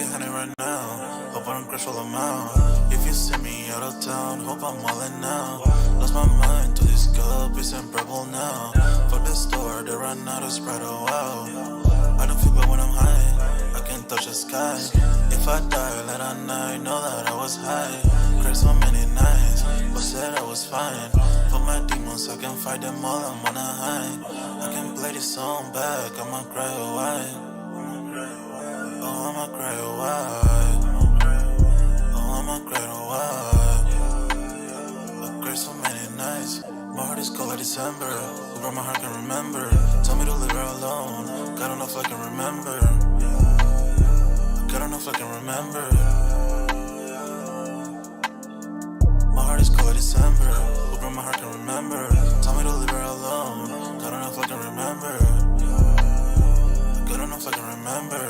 drinking honey right now. Hope I don't crash while I'm out. If you see me out of town, hope I'm wildin' now. Lost my mind to this cup, it's unbearable now. Fuck the store, they run out of Sprite, oh wow. I don't feel bad when I'm high, I can't touch the sky. If I die late at night, know that I was high. Cried so many nights, but said I was fine. For my demons, I can fight them all, I'm on a high. I can play this song back, I'ma cry a while. Oh, I'ma cry a while. Oh, I'ma cry a while. I cried so many nights. My heart is cold like December. Who broke my heart can remember. Told me to leave her alone. God don't know if I can remember. God don't know if I can remember. My heart is cold like December. Who broke my heart can remember. Told me to leave her alone. God don't know if I can remember. God don't know if I can remember.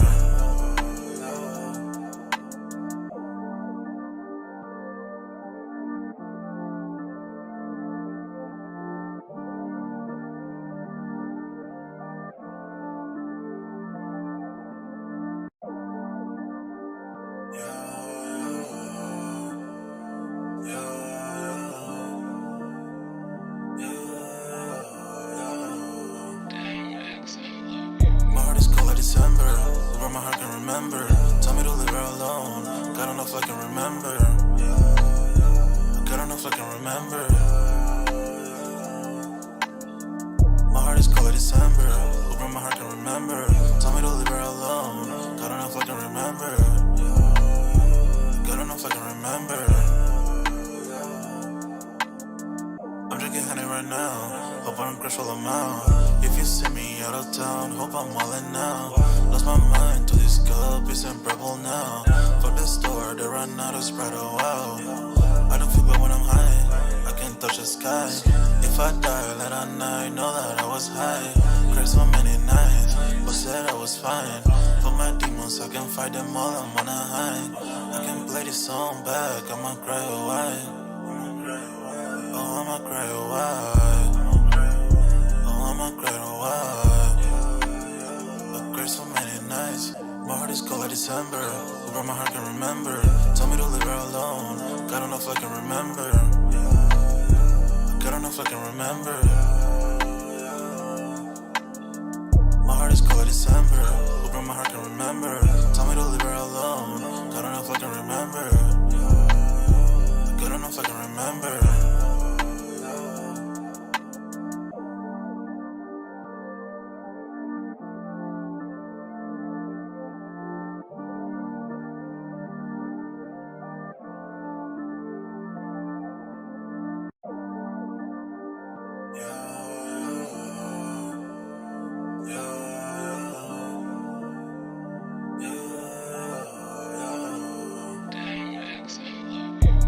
My heart is cold like December. Where my heart can remember. Tell me to leave her alone. God don't know if I can remember. God don't know if I can remember. My heart is cold like December. Where my heart can remember. Tell me to leave her alone. God don't know if I can remember. God don't know if I can remember. I'm drinking honey right now. Hope I don't crash while I'm out. If you see me out of town, hope I'm wildin' now. Lost my mind to this cup, it's unbearable now. Fuck the store, they run out of Sprite, oh wow. I don't feel bad when I'm high, I can't touch the sky. If I die late at night, know that I was high. Cried so many nights, but said I was fine. For my demons, I can fight them all, I'm on a high. I can play this song back, I'ma cry a while. Oh, I'ma cry a while. Oh, I'ma cry a while. I cried so many nights. My heart is cold like December. Who broke my heart can remember. Tell me to leave her alone. God don't know if I can remember. God don't know if I can remember. My heart is cold like December. Who broke my heart can remember. Tell me to leave her alone. God don't know if I can remember. God don't know if I can remember.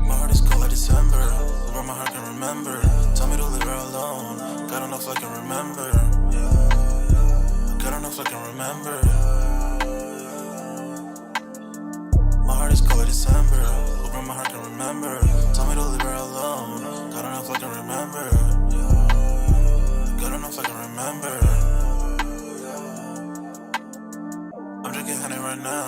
My heart is cold like December. Where my heart can remember. Tell me to leave her alone. God don't know if I can remember. God don't know if I can remember. My heart is cold like December. Where my heart can remember. Tell me to leave her alone. God don't know if I can remember. God don't know if I can remember. I'm drinking honey right now.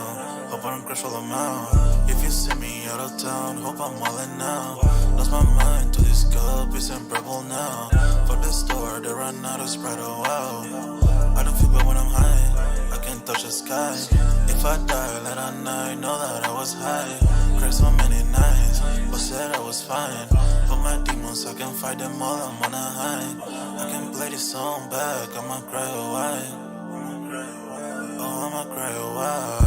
Hope I don't crash while I'm out. If you see me out of town, hope I'm wildin' now. Lost my mind to this cup, it's unbearable now. Fuck the store, they run out of Sprite, oh wow. I don't feel bad when I'm high, I can't touch the sky. If I die late at night, know that I was high. Cried so many nights, but said I was fine. For my demons, I can fight them all, I'm on a high. I can play this song back, I'ma cry a while. Oh, I'ma cry a while.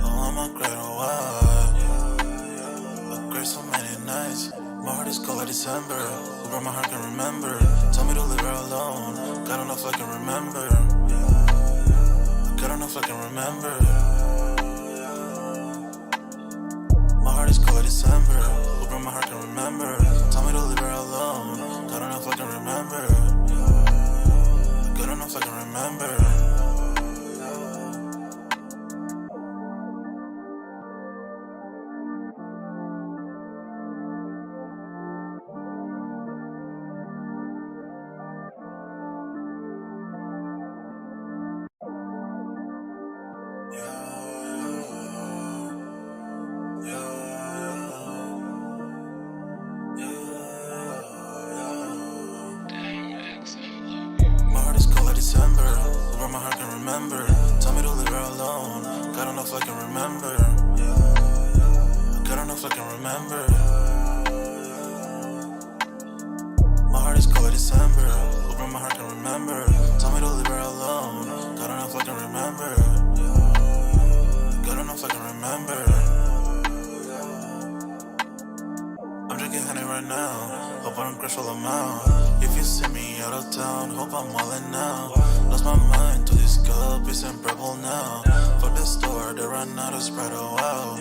Oh, I'ma cry a while. I cried so many nights. My heart is cold like December. Who broke my heart can remember. Tell me to leave her alone. God don't know if I can remember. God don't know if I can remember. My heart is cold like December. Who broke my heart can remember. Tell me to leave her alone. God don't know if I can remember. God don't know if I can remember. Yeah. remember. Tell me to leave her alone. God don't know if I can remember. God don't know if I can remember. My heart is cold like December. Open my heart can remember. Tell me to leave her alone. God don't know if I can remember. God don't know if I can remember. I'm drinking honey right now. Hope I don't crash all amount. If you see me out of town, hope I'm wildin' now. Lost my mind to this cup, it's unbearable now. For the store, they run out of Sprite, oh wow.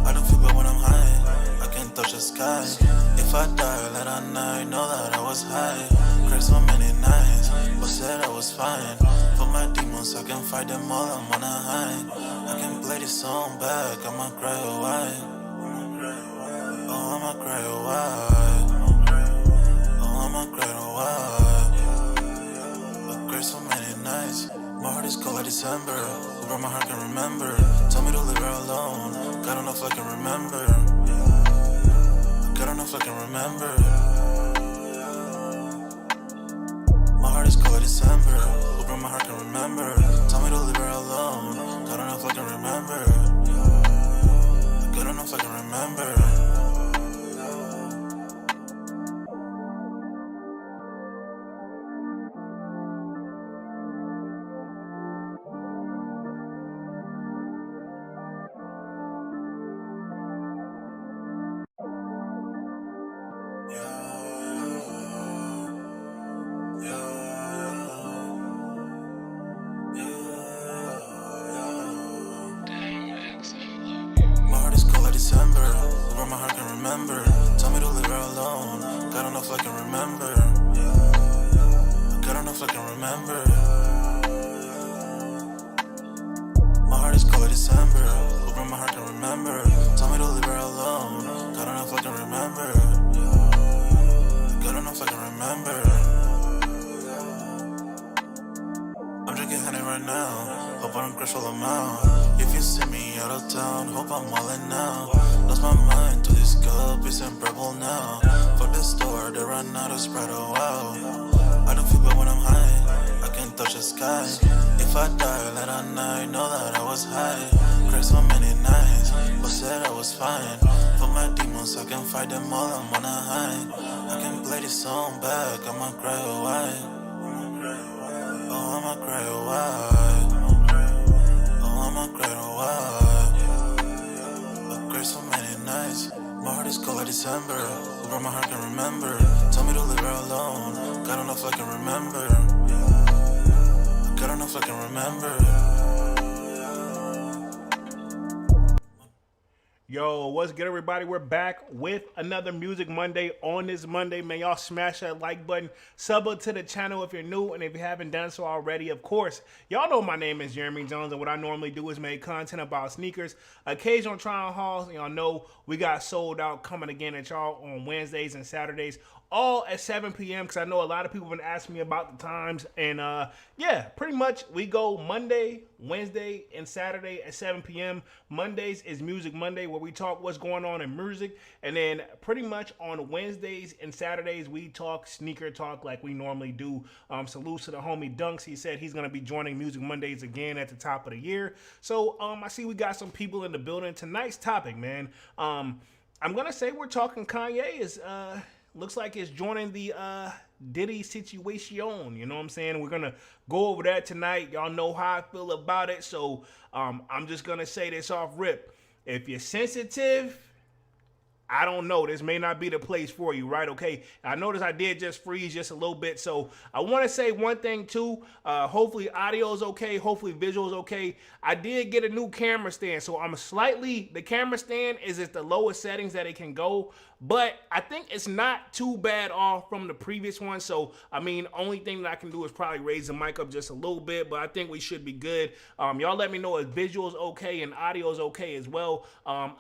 I don't feel bad when I'm high, I can't touch the sky. If I die late at night, know that I was high. Cried so many nights, but said I was fine. For my demons, I can fight them all, I'm on a high. I can play this song back, I'ma cry a while. Oh, I'ma cry a while. Oh, I'ma cry a while. I cried so many nights. My heart is cold like December. Over my heart can remember. Tell me to leave her alone. God don't know if I can remember. God don't know if I can remember. My heart is cold like December. Over my heart can remember. Tell me to leave her alone. God don't know if I can remember. God don't know if I can remember. My heart is cold like December. Over my heart can remember. Tell me to leave her alone. God don't know if I can remember. God don't know if I can remember. My heart is cold like December. Over my heart can remember. Tell me to leave her alone. God don't know if I can remember. God don't know if I can remember. I'm drinking honey right now. Hope I don't crash all amount. If you see me out of town, hope I'm wildin' now. Lost my mind to this cup, it's unbearable now. For the store, they run out of Sprite, oh wow. I don't feel bad when I'm high, I can't touch the sky. If I die late at night, know that I was high. Cried so many nights, but said I was fine. For my demons, I can fight them all, I'm on a high. I can play this song back, I'ma cry a while. Oh, I'ma cry a while. Oh, I'ma cry a while. I cried so many nights. My heart is cold like December. Over my heart can remember. Tell me to leave her alone. God don't know if I can remember. God don't know if I can remember. Yo, what's good, everybody? We're back with another Music Monday. On this Monday, man, y'all smash that like button, sub up to the channel if you're new, and if you haven't done so already, of course, y'all know my name is Jeremy Jones, and what I normally do is make content about sneakers, occasional try-on hauls. Y'all know we got sold out coming again at y'all on Wednesdays and Saturdays, all at 7 p.m. because I know a lot of people have been asking me about the times, and yeah, pretty much we go Monday, Wednesday, and Saturday at 7 p.m. Mondays is Music Monday, where we talk what's going on in music, and then pretty much on Wednesdays and Saturdays we talk sneaker talk like we normally do. Salute to the homie Dunks. He said he's gonna be joining Music Mondays again at the top of the year. So I see we got some people in the building. Tonight's topic, man. I'm gonna say we're talking Kanye is looks like it's joining the Diddy situation. You know what I'm saying? We're gonna go over that tonight. Y'all know how I feel about it. So I'm just gonna say this off rip. If you're sensitive, I don't know. This may not be the place for you, right? Okay. I noticed I did just freeze just a little bit. So I want to say one thing too. Hopefully audio is okay. Hopefully visual is okay. I did get a new camera stand. So the camera stand is at the lowest settings that it can go. But I think it's not too bad off from the previous one. So, I mean, only thing that I can do is probably raise the mic up just a little bit. But I think we should be good. Y'all let me know if visual is okay and audio is okay as well.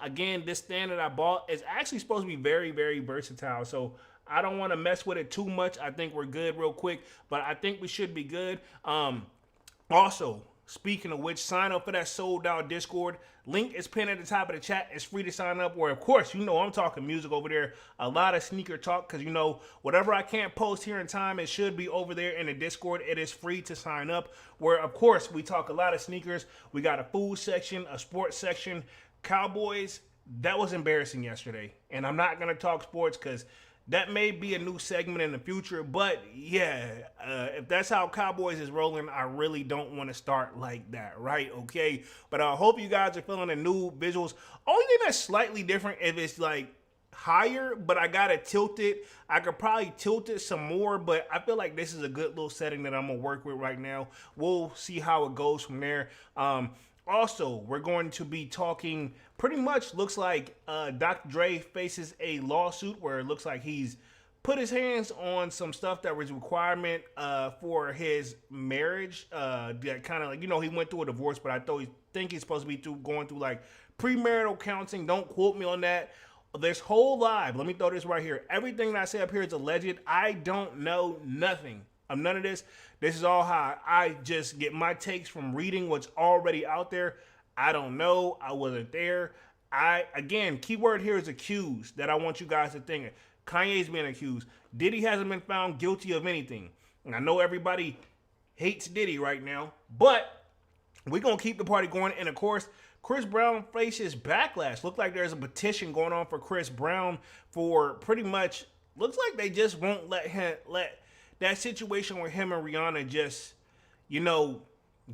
Again, this stand that I bought is actually supposed to be very, very versatile. So I don't want to mess with it too much. I think we're good real quick. But I think we should be good. Also, Speaking of which, sign up for that sold out Discord. Link is pinned at the top of the chat. It's free to sign up. Where, of course, you know I'm talking music over there. A lot of sneaker talk because, you know, whatever I can't post here in time, it should be over there in the Discord. It is free to sign up. Where, of course, we talk a lot of sneakers. We got a food section, a sports section. Cowboys, that was embarrassing yesterday. And I'm not going to talk sports because that may be a new segment in the future, but yeah, if that's how Cowboys is rolling, I really don't want to start like that, right? Okay, but I hope you guys are feeling the new visuals. Only thing that's slightly different if it's like higher, but I gotta tilt it. I could probably tilt it some more, but I feel like this is a good little setting that I'm gonna work with right now. We'll see how it goes from there. Also, we're going to be talking, pretty much looks like Dr. Dre faces a lawsuit where it looks like he's put his hands on some stuff that was a requirement for his marriage. That kind of like, you know, he went through a divorce, but I think he's supposed to be going through like premarital counseling. Don't quote me on that. This whole live, let me throw this right here. Everything that I say up here is alleged. I don't know nothing of none of this. This is all how I just get my takes from reading what's already out there. I don't know. I wasn't there. Again, keyword here is accused that I want you guys to think. Kanye's being accused. Diddy hasn't been found guilty of anything. And I know everybody hates Diddy right now, but we're going to keep the party going. And of course, Chris Brown faces backlash. Look like there's a petition going on for Chris Brown for pretty much, looks like they just won't let that situation with him and Rihanna just, you know,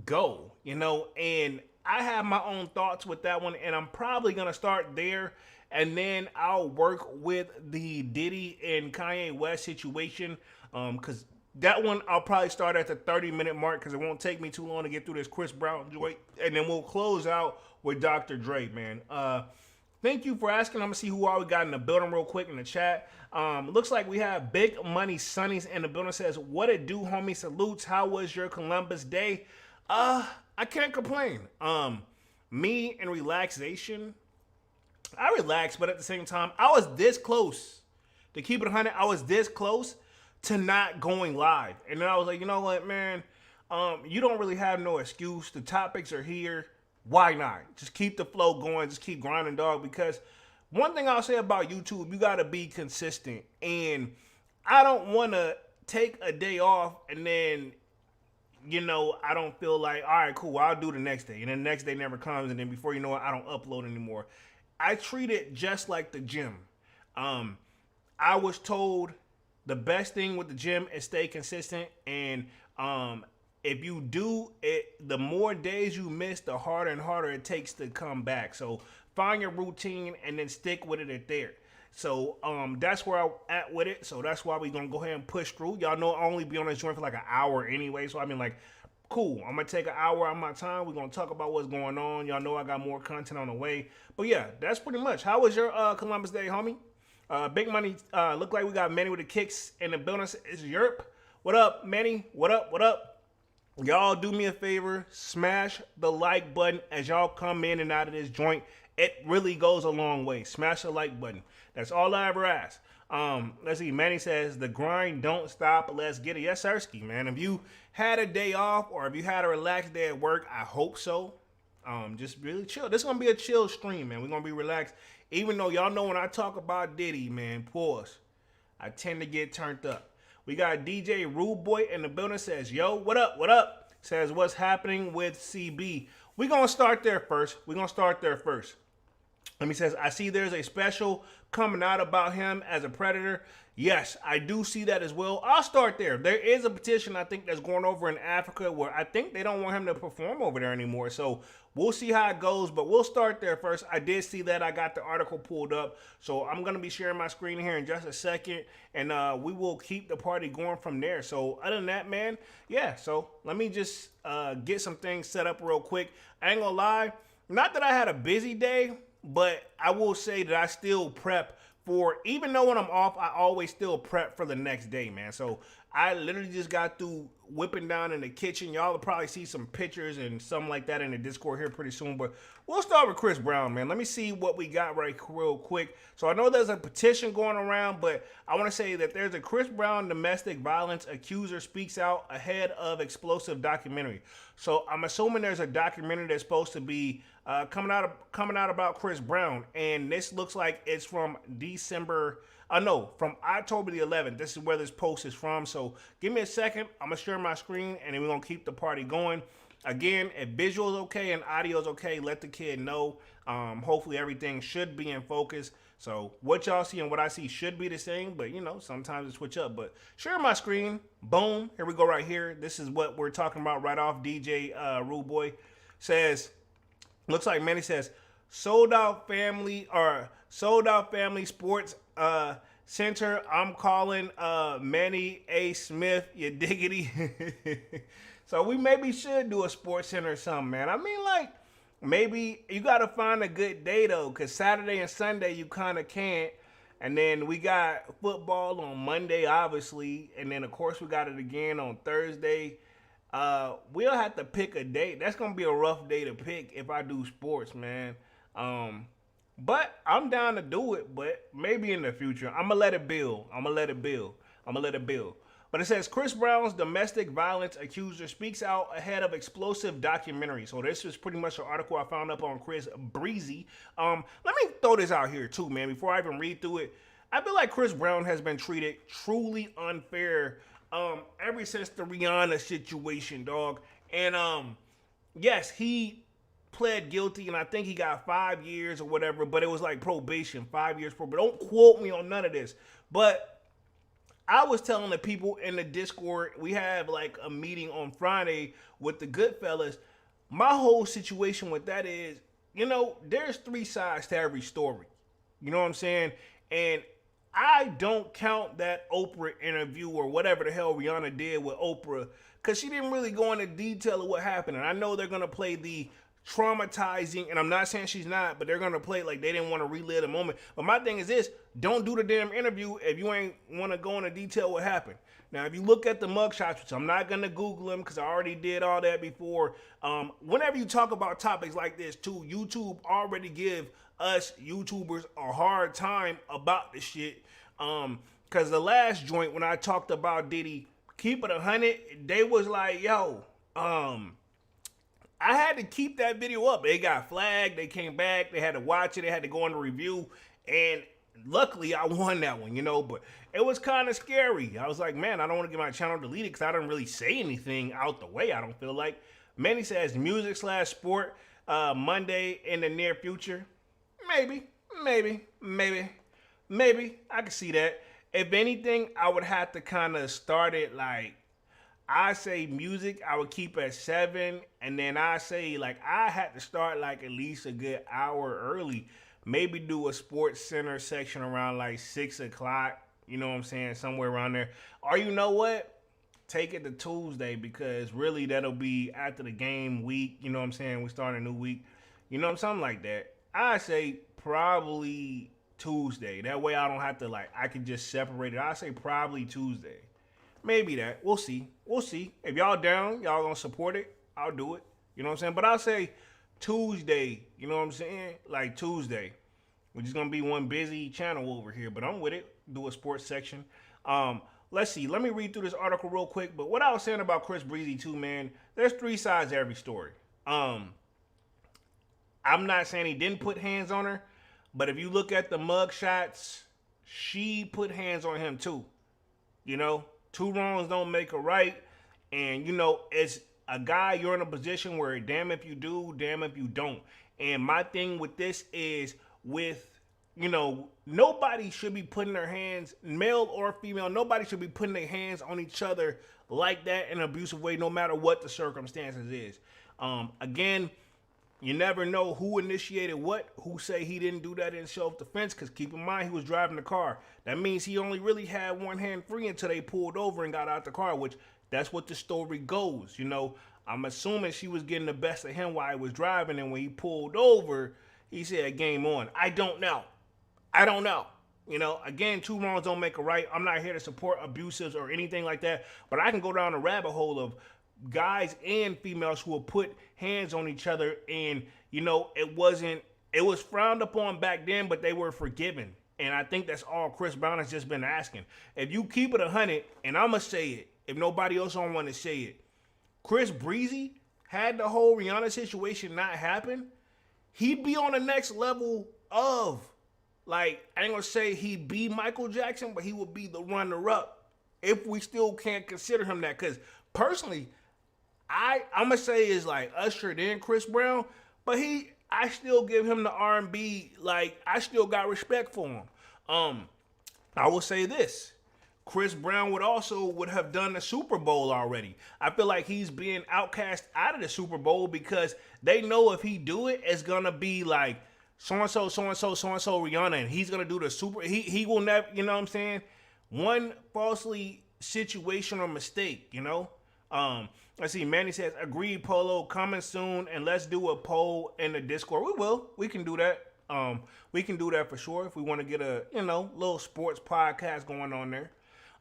go, you know, and I have my own thoughts with that one, and I'm probably going to start there, and then I'll work with the Diddy and Kanye West situation, because that one I'll probably start at the 30-minute mark because it won't take me too long to get through this Chris Brown joint, and then we'll close out with Dr. Dre, man. Thank you for asking. I'm going to see who all we got in the building real quick in the chat. Looks like we have Big Money Sonny's in the building. Says, what it do, homie? Salutes. How was your Columbus Day? I can't complain. Me and relaxation. I relaxed, but at the same time, I was this close. To keep it 100, I was this close to not going live. And then I was like, you know what, man? You don't really have no excuse. The topics are here. Why not? Just keep the flow going. Just keep grinding, dog. Because one thing I'll say about YouTube, you got to be consistent. And I don't want to take a day off and then, you know, I don't feel like, all right, cool, I'll do the next day. And then the next day never comes. And then before you know it, I don't upload anymore. I treat it just like the gym. I was told the best thing with the gym is stay consistent. And if you do it, the more days you miss, the harder and harder it takes to come back. So find your routine and then stick with it at there. So that's where I'm at with it. So that's why we're going to go ahead and push through. Y'all know I only be on this joint for like an hour anyway. So I mean, like, cool. I'm going to take an hour out of my time. We're going to talk about what's going on. Y'all know I got more content on the way. But yeah, that's pretty much. How was your Columbus Day, homie? Big Money, look like we got Manny with the kicks in the building. It's Europe. What up, Manny? What up? What up? Y'all do me a favor, smash the like button as y'all come in and out of this joint. It really goes a long way. Smash the like button. That's all I ever ask. Let's see. Manny says, the grind don't stop. Let's get it. Yes, Sirski, man. If you had a day off or if you had a relaxed day at work, I hope so. Just really chill. This is going to be a chill stream, man. We're going to be relaxed. Even though y'all know when I talk about Diddy, man, pause. I tend to get turned up. We got DJ Rude Boy in the building. Says, yo, what up? What up? Says, what's happening with CB? We're going to start there first. Let me says, I see there's a special coming out about him as a predator. Yes, I do see that as well. I'll start there. There is a petition, I think, that's going over in Africa where I think they don't want him to perform over there anymore. So we'll see how it goes, but we'll start there first. I did see that. I got the article pulled up. So I'm going to be sharing my screen here in just a second, and we will keep the party going from there. So other than that, man, yeah, so let me just get some things set up real quick. I ain't going to lie. Not that I had a busy day, but I will say that I still prep for, even though when I'm off, I always still prep for the next day, man. So I literally just got through whipping down in the kitchen. Y'all will probably see some pictures and something like that in the Discord here pretty soon. But we'll start with Chris Brown, man. Let me see what we got right real quick. So I know there's a petition going around, but I want to say that there's a Chris Brown domestic violence accuser speaks out ahead of explosive documentary. So I'm assuming there's a documentary that's supposed to be coming out about Chris Brown, and this looks like it's from December. No, from October the 11th. This is where this post is from. So give me a second. I'm gonna share my screen, and then we're gonna keep the party going. Again, if visual is okay and audio is okay, let the kid know. Hopefully everything should be in focus. So what y'all see and what I see should be the same, but sometimes it switch up. But share my screen. Boom. Here we go right here. This is what we're talking about right off. DJ Rude Boy says, looks like Manny says, sold out family sports center. I'm calling Manny A. Smith, you diggity. So we maybe should do a sports center or something, man. I mean, like, maybe you got to find a good day, though, because Saturday and Sunday you kind of can't. And then we got football on Monday, obviously. And then, of course, we got it again on Thursday. We'll have to pick a date. That's going to be a rough day to pick if I do sports, man. But I'm down to do it, but maybe in the future. I'm going to let it build. But it says, Chris Brown's domestic violence accuser speaks out ahead of explosive documentary. So this is pretty much an article I found up on Chris Breezy. Let me throw this out here too, man, before I even read through it. I feel like Chris Brown has been treated truly unfair ever since the Rihanna situation, dog. And yes, he pled guilty, and I think he got 5 years or whatever, but it was like probation, 5 years probation. Don't quote me on none of this. But I was telling the people in the Discord, we have like a meeting on Friday with the Goodfellas. My whole situation with that is, there's 3 sides to every story. You know what I'm saying? And I don't count that Oprah interview or whatever the hell Rihanna did with Oprah, because she didn't really go into detail of what happened. And I know they're going to play the traumatizing, and I'm not saying she's not, but they're going to play it like they didn't want to relive the moment. But my thing is this: don't do the damn interview if you ain't want to go into detail what happened. Now, if you look at the mugshots, which I'm not going to Google them because I already did all that before, whenever you talk about topics like this too, YouTube already give us YouTubers a hard time about this shit. Because the last joint, when I talked about Diddy, keep it 100, they was like, yo, I had to keep that video up. They got flagged. They came back. They had to watch it. They had to go on the review. And luckily, I won that one, But it was kind of scary. I was like, man, I don't want to get my channel deleted because I didn't really say anything out the way, I don't feel like. Manny says music/sport Monday in the near future. Maybe. I can see that. If anything, I would have to kind of start it like, I say music, I would keep at 7, and then I say like I had to start like at least a good hour early. Maybe do a sports center section around like 6 o'clock. You know what I'm saying? Somewhere around there. Or you know what? Take it to Tuesday, because really that'll be after the game week. You know what I'm saying? We start a new week. Something like that. I say probably Tuesday. That way I don't have to I can just separate it. I say probably Tuesday. Maybe that. We'll see. If y'all down, y'all gonna support it, I'll do it. You know what I'm saying? But I'll say Tuesday. You know what I'm saying? Like Tuesday. We're just gonna be one busy channel over here, but I'm with it. Do a sports section. Let's see. Let me read through this article real quick. But what I was saying about Chris Breezy too, man, there's 3 sides to every story. I'm not saying he didn't put hands on her, but if you look at the mug shots, she put hands on him too. 2 wrongs don't make a right. And, as a guy, you're in a position where damn if you do, damn if you don't. And my thing with this is nobody should be putting their hands, male or female, nobody should be putting their hands on each other like that in an abusive way, no matter what the circumstances is. Again, you never know who initiated what, who say he didn't do that in self-defense, because keep in mind, he was driving the car. That means he only really had one hand free until they pulled over and got out the car, which that's what the story goes. I'm assuming she was getting the best of him while he was driving, and when he pulled over, he said, game on. I don't know. Again, 2 wrongs don't make a right. I'm not here to support abusives or anything like that, but I can go down a rabbit hole of guys and females who will put hands on each other, and it was frowned upon back then, but they were forgiven. And I think that's all Chris Brown has just been asking. If you keep it 100, and I'ma say it if nobody else don't want to say it, Chris Breezy had the whole Rihanna situation not happen, he'd be on the next level of, like, I ain't gonna say he'd be Michael Jackson, but he would be the runner-up if we still can't consider him that. Because personally, I'm gonna say is like Usher then Chris Brown, but I still give him the R&B. Like, I still got respect for him. I will say this: Chris Brown would have done the Super Bowl already. I feel like he's being outcast out of the Super Bowl because they know if he do it, it's gonna be like so and so Rihanna, and he's gonna do the super. He will never, you know what I'm saying? One falsely situational mistake, you know. Let's see. Manny says, "Agreed, Polo. Coming soon, and let's do a poll in the Discord. We will. We can do that. We can do that for sure if we want to get a little sports podcast going on there."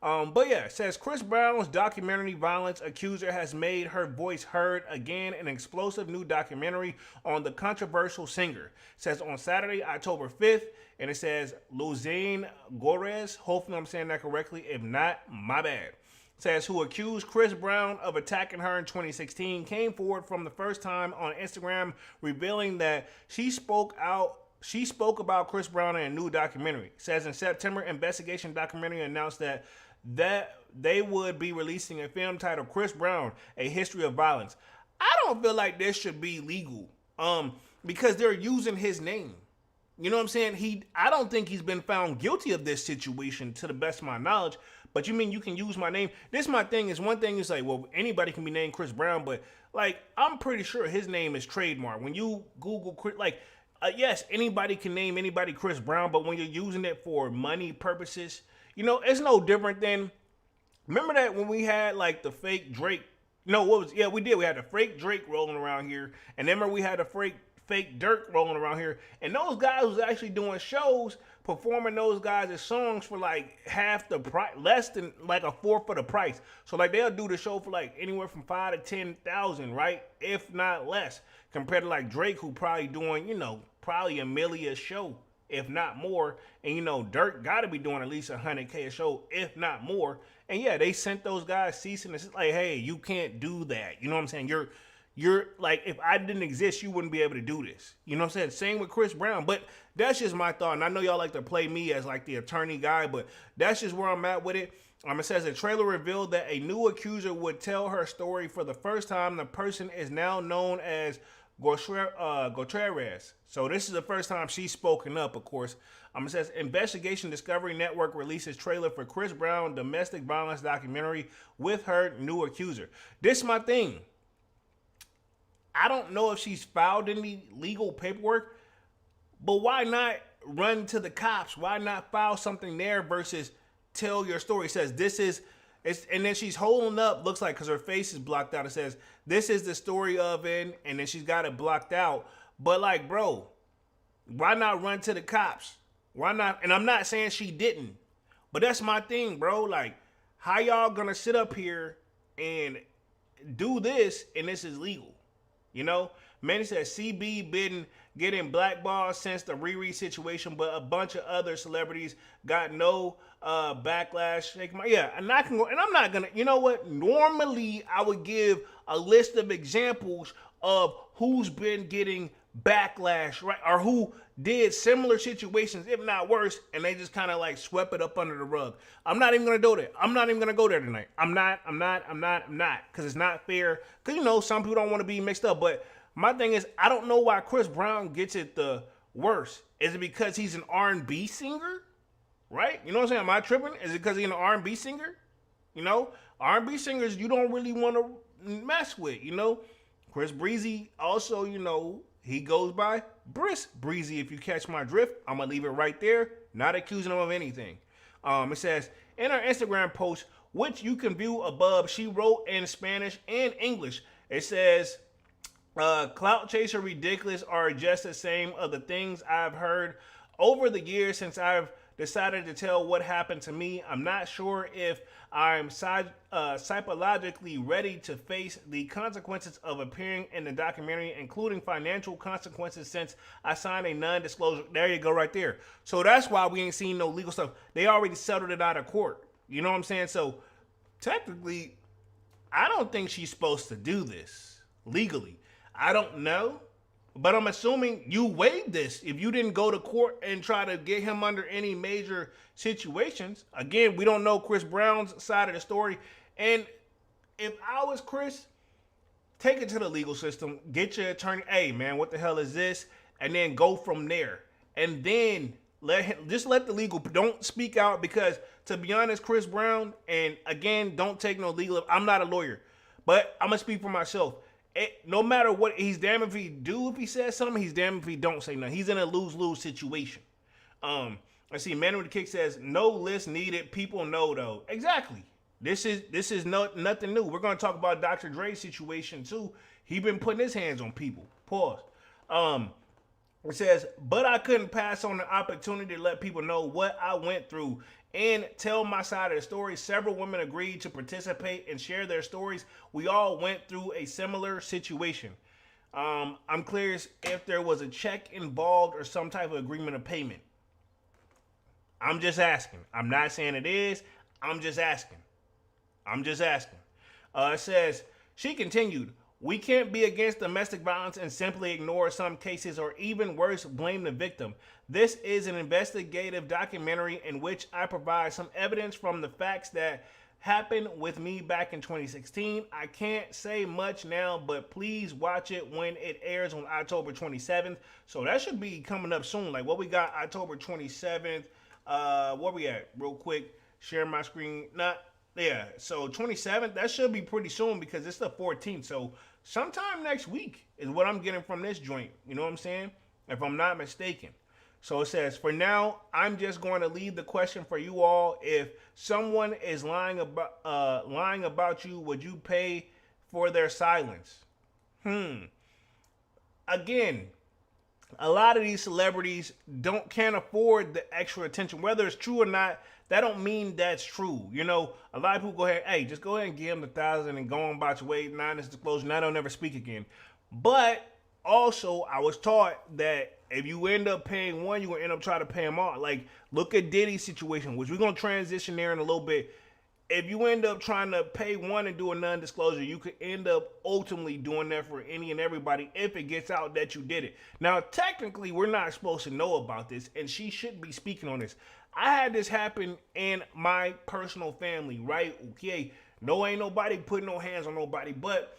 But yeah, it says Chris Brown's documentary Violence Accuser has made her voice heard again in an explosive new documentary on the controversial singer. It says on Saturday, October 5th, and it says Luzine Gores, hopefully I'm saying that correctly. If not, my bad. It says who accused Chris Brown of attacking her in 2016 came forward from the first time on Instagram, revealing that she spoke about Chris Brown in a new documentary. It says in September, Investigation Documentary announced that they would be releasing a film titled Chris Brown, A History of Violence. I don't feel like this should be legal because they're using his name. You know what I'm saying? I don't think he's been found guilty of this situation to the best of my knowledge. But you mean you can use my name? This my thing is one thing is like, well, anybody can be named Chris Brown, but like I'm pretty sure his name is trademark. When you Google yes, anybody can name anybody Chris Brown, but when you're using it for money purposes, it's no different than, remember that when we had like the fake Drake, we did. We had the fake Drake rolling around here, and then remember we had the fake Dirk rolling around here, and those guys was actually doing shows, performing those guys' songs for like half the price, less than like a fourth of the price. So like they'll do the show for like anywhere from 5,000 to 10,000, right? If not less, compared to like Drake, who probably doing, probably $1 million a show, if not more. And Dirk got to be doing at least $100K a show, if not more. And yeah, they sent those guys cease and desist, like, hey, you can't do that. You know what I'm saying? You're like, if I didn't exist, you wouldn't be able to do this. You know what I'm saying? Same with Chris Brown. But that's just my thought. And I know y'all like to play me as like the attorney guy, but that's just where I'm at with it. It says the trailer revealed that a new accuser would tell her story for the first time. The person is now known as Gutierrez. So this is the first time she's spoken up, of course. It says Investigation Discovery Network releases trailer for Chris Brown domestic violence documentary with her new accuser. This is my thing. I don't know if she's filed any legal paperwork, but why not run to the cops? Why not file something there versus tell your story? It says and then she's holding up, looks like, because her face is blocked out. It says, this is the story of it, and then she's got it blocked out. But like, bro, why not run to the cops? Why not? And I'm not saying she didn't, but that's my thing, bro. Like, how y'all gonna sit up here and do this and this is legal? Manny says CB been getting blackballed since the Riri situation, but a bunch of other celebrities got no backlash. And I can go, and I'm not gonna. You know what? Normally, I would give a list of examples of who's been getting backlash, right, or who did similar situations, if not worse, and they just kind of like swept it up under the rug. I'm not even gonna do that. I'm not even gonna go there tonight. I'm not, because it's not fair. Because some people don't want to be mixed up. But my thing is, I don't know why Chris Brown gets it the worst. Is it because he's an R&B singer, right? You know what I'm saying? Am I tripping? Is it because he's an R&B singer? R&B singers you don't really want to mess with. Chris Breezy also, he goes by Brisk Breezy, if you catch my drift. I'm going to leave it right there. Not accusing him of anything. It says, in her Instagram post, which you can view above, she wrote in Spanish and English. It says, clout chaser ridiculous are just the same of the things I've heard over the years since I've decided to tell what happened to me. I'm not sure if I'm psychologically ready to face the consequences of appearing in the documentary, including financial consequences since I signed a non-disclosure. There you go right there. So that's why we ain't seen no legal stuff. They already settled it out of court. You know what I'm saying? So technically, I don't think she's supposed to do this. legally. I don't know, but I'm assuming you waived this if you didn't go to court and try to get him under any major situations. Again, we don't know Chris Brown's side of the story. And if I was Chris, take it to the legal system, get your attorney, hey man, what the hell is this? And then go from there. And then let the legal, don't speak out, because to be honest, Chris Brown, and again, don't take no legal, I'm not a lawyer, but I'm gonna speak for myself. No matter what, he's damned if he says something, he's damned if he don't say nothing. He's in a lose-lose situation. I see Man with the Kick says, no list needed, people know though. Exactly. This is nothing new. We're gonna talk about Dr. Dre's situation too. He been putting his hands on people. Pause. It says, but I couldn't pass on the opportunity to let people know what I went through and tell my side of the story. Several women agreed to participate and share their stories. We all went through a similar situation. I'm curious if there was a check involved or some type of agreement of payment. I'm just asking. I'm not saying it is. I'm just asking. It says, she continued, we can't be against domestic violence and simply ignore some cases, or even worse, blame the victim. This is an investigative documentary in which I provide some evidence from the facts that happened with me back in 2016. I can't say much now, but please watch it when it airs on October 27th. So that should be coming up soon. Like what we got October 27th. Where we at? Real quick, share my screen. So 27th, that should be pretty soon because it's the 14th. So sometime next week is what I'm getting from this joint. You know what I'm saying? If I'm not mistaken. So it says, for now, I'm just going to leave the question for you all. If someone is lying about you, would you pay for their silence? Again, a lot of these celebrities can't afford the extra attention. Whether it's true or not, that don't mean that's true. You know, a lot of people go ahead, hey, just go ahead and give them the 1,000 and go on about your way, non-disclosure, and I don't never speak again. But also, I was taught that if you end up paying one, you're going to end up trying to pay them all. Like, look at Diddy's situation, which we're going to transition there in a little bit. If you end up trying to pay one and do a non-disclosure, you could end up ultimately doing that for any and everybody if it gets out that you did it. Now, technically, we're not supposed to know about this, and she should be speaking on this. I had this happen in my personal family, right? Okay, ain't nobody putting no hands on nobody, but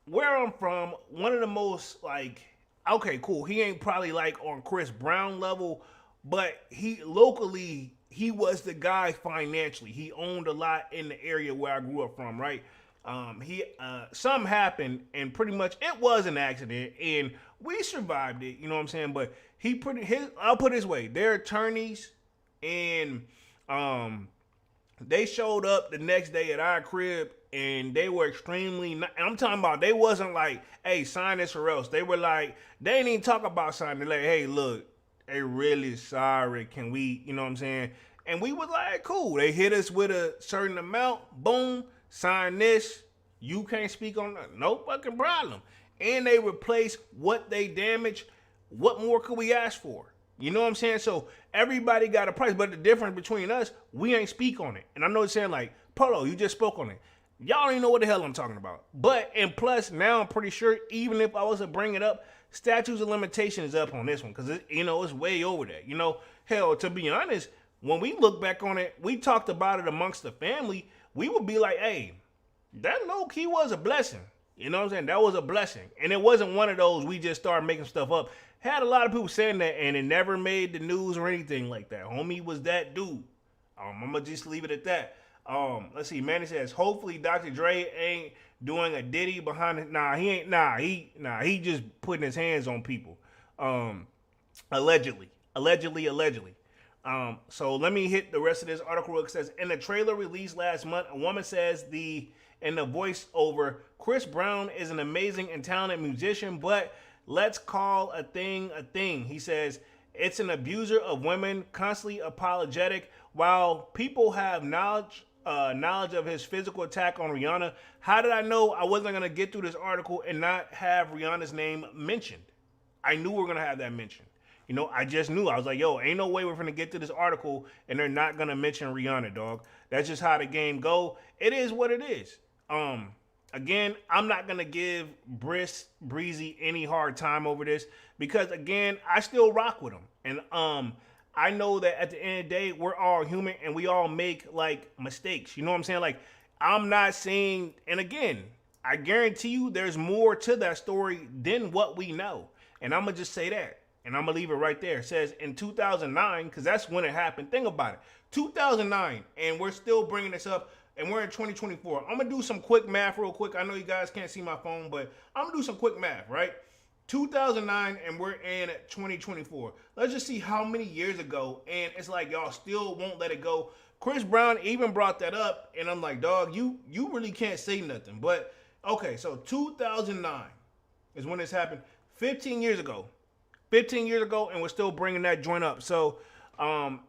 where I'm from, one of the most, okay, cool, he ain't probably like on Chris Brown level, but he was the guy financially. He owned a lot in the area where I grew up from, right? Something happened, and pretty much it was an accident, and we survived it, you know what I'm saying? But I'll put it this way, their attorneys, and they showed up the next day at our crib, and they were extremely, I'm talking about, they wasn't like, hey, sign this or else. They were like, they didn't even talk about signing. They're like, hey, look, they really sorry. Can we, you know what I'm saying? And we was like, cool. They hit us with a certain amount. Boom, sign this. You can't speak on that. No fucking problem. And they replaced what they damaged. What more could we ask for? You know what I'm saying? So everybody got a price, but the difference between us, we ain't speak on it. And I know it's saying like, Polo, you just spoke on it. Y'all don't even know what the hell I'm talking about. But, and plus, now I'm pretty sure, even if I was to bring it up, statutes of limitation is up on this one. Because, it's way over that. You know, hell, to be honest, when we look back on it, we talked about it amongst the family. We would be like, hey, that low-key was a blessing. You know what I'm saying? That was a blessing. And it wasn't one of those we just started making stuff up. Had a lot of people saying that, and it never made the news or anything like that. Homie was that dude. I'm going to just leave it at that. Let's see. Manny says, hopefully Dr. Dre ain't doing a Diddy behind it. Nah, he ain't. He just putting his hands on people. Allegedly. So let me hit the rest of this article. It says, in the trailer released last month, a woman says in the voiceover, Chris Brown is an amazing and talented musician, but let's call a thing a thing. He says, it's an abuser of women, constantly apologetic. While people have knowledge of his physical attack on Rihanna, how did I know I wasn't going to get through this article and not have Rihanna's name mentioned? I knew we were going to have that mentioned. You know, I just knew. I was like, yo, ain't no way we're going to get to this article and they're not going to mention Rihanna, dog. That's just how the game go. It is what it is. again, I'm not gonna give Breezy any hard time over this because again, I still rock with him, and I know that at the end of the day, we're all human and we all make like mistakes. You know what I'm saying? Like, I'm not saying, and again, I guarantee you, there's more to that story than what we know, and I'm gonna just say that. And I'm gonna leave it right there. It says in 2009, because that's when it happened. Think about it, 2009, and we're still bringing this up, and we're in 2024. I'm gonna do some quick math real quick. I know you guys can't see my phone, but I'm gonna do some quick math, right? 2009, and we're in 2024. Let's just see how many years ago, and it's like y'all still won't let it go. Chris Brown even brought that up, and I'm like, dog, you really can't say nothing. But okay, so 2009 is when this happened. 15 years ago. 15 years ago, and we're still bringing that joint up. So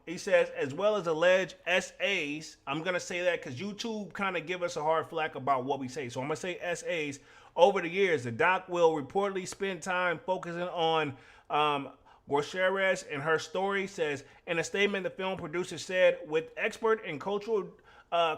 he says, as well as alleged SAs, I'm going to say that because YouTube kind of give us a hard flack about what we say. So I'm going to say SAs. Over the years, the doc will reportedly spend time focusing on Gorcheres and her story. Says, in a statement, the film producer said, with expert and cultural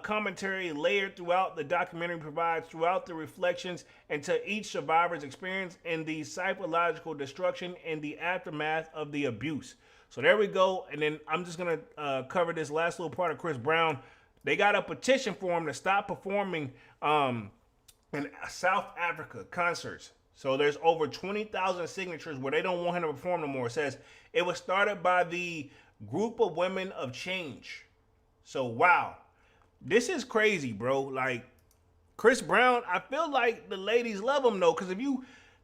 commentary layered throughout, the documentary provides throughout the reflections into each survivor's experience in the psychological destruction and the aftermath of the abuse. So there we go. And then I'm just going to cover this last little part of Chris Brown. They got a petition for him to stop performing in South Africa concerts. So there's over 20,000 signatures where they don't want him to perform no more. It says it was started by the Group of Women of Change. So wow. This is crazy, bro. Like, Chris Brown, I feel like the ladies love him, though. Because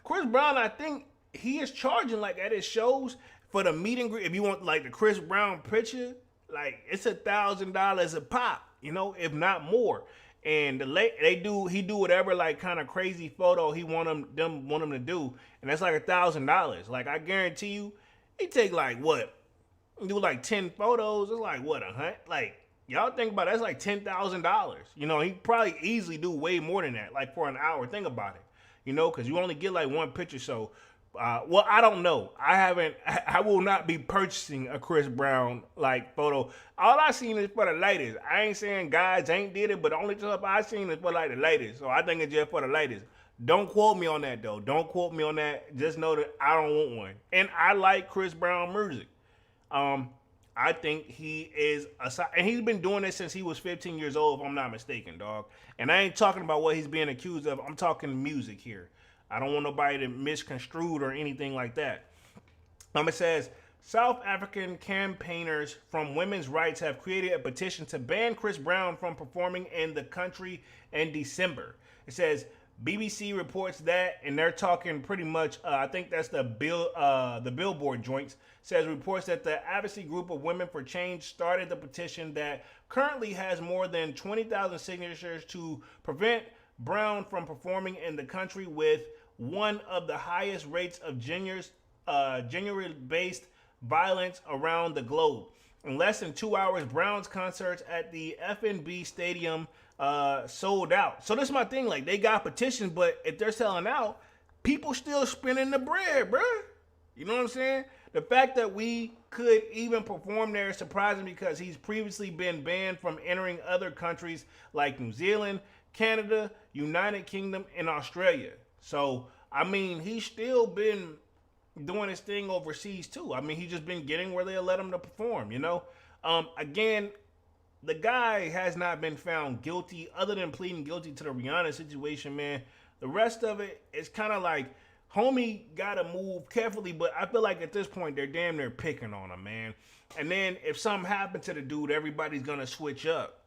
Chris Brown, I think he is charging, like, at his shows for the meet and greet. If you want, like, the Chris Brown picture, like, it's $1,000 a pop, you know, if not more. And he do whatever, like, kind of crazy photo he want them to do. And that's like $1,000. Like, I guarantee you, he take, like, what? Do, like, 10 photos. It's like, what, $100? Like, y'all think about it, that's like $10,000. You know, he probably easily do way more than that, like for an hour. Think about it, you know, because you only get like one picture. So, well, I don't know. I will not be purchasing a Chris Brown like photo. All I seen is for the ladies. I ain't saying guys ain't did it, but the only stuff I seen is for like the ladies. So I think it's just for the ladies. Don't quote me on that though. Don't quote me on that. Just know that I don't want one. And I like Chris Brown music. I think he is and he's been doing this since he was 15 years old, if I'm not mistaken, dog. And I ain't talking about what he's being accused of. I'm talking music here. I don't want nobody to misconstrue or anything like that. It says, South African campaigners from women's rights have created a petition to ban Chris Brown from performing in the country in December. It says, BBC reports that, and they're talking pretty much, I think that's the Billboard joints, says reports that the advocacy group of Women for Change started the petition that currently has more than 20,000 signatures to prevent Brown from performing in the country with one of the highest rates of gender-based violence around the globe. In less than 2 hours, Brown's concerts at the FNB Stadium sold out. So this is my thing. Like, they got petitions, but if they're selling out, people still spending the bread, bruh. You know what I'm saying? The fact that we could even perform there is surprising because he's previously been banned from entering other countries like New Zealand, Canada, United Kingdom, and Australia. So, I mean, he's still been doing his thing overseas too. I mean, he's just been getting where they'll let him to perform, you know? Again, the guy has not been found guilty other than pleading guilty to the Rihanna situation, man. The rest of it is kind of like, homie gotta move carefully, but I feel like at this point, they're damn near picking on him, man. And then if something happened to the dude, everybody's gonna switch up.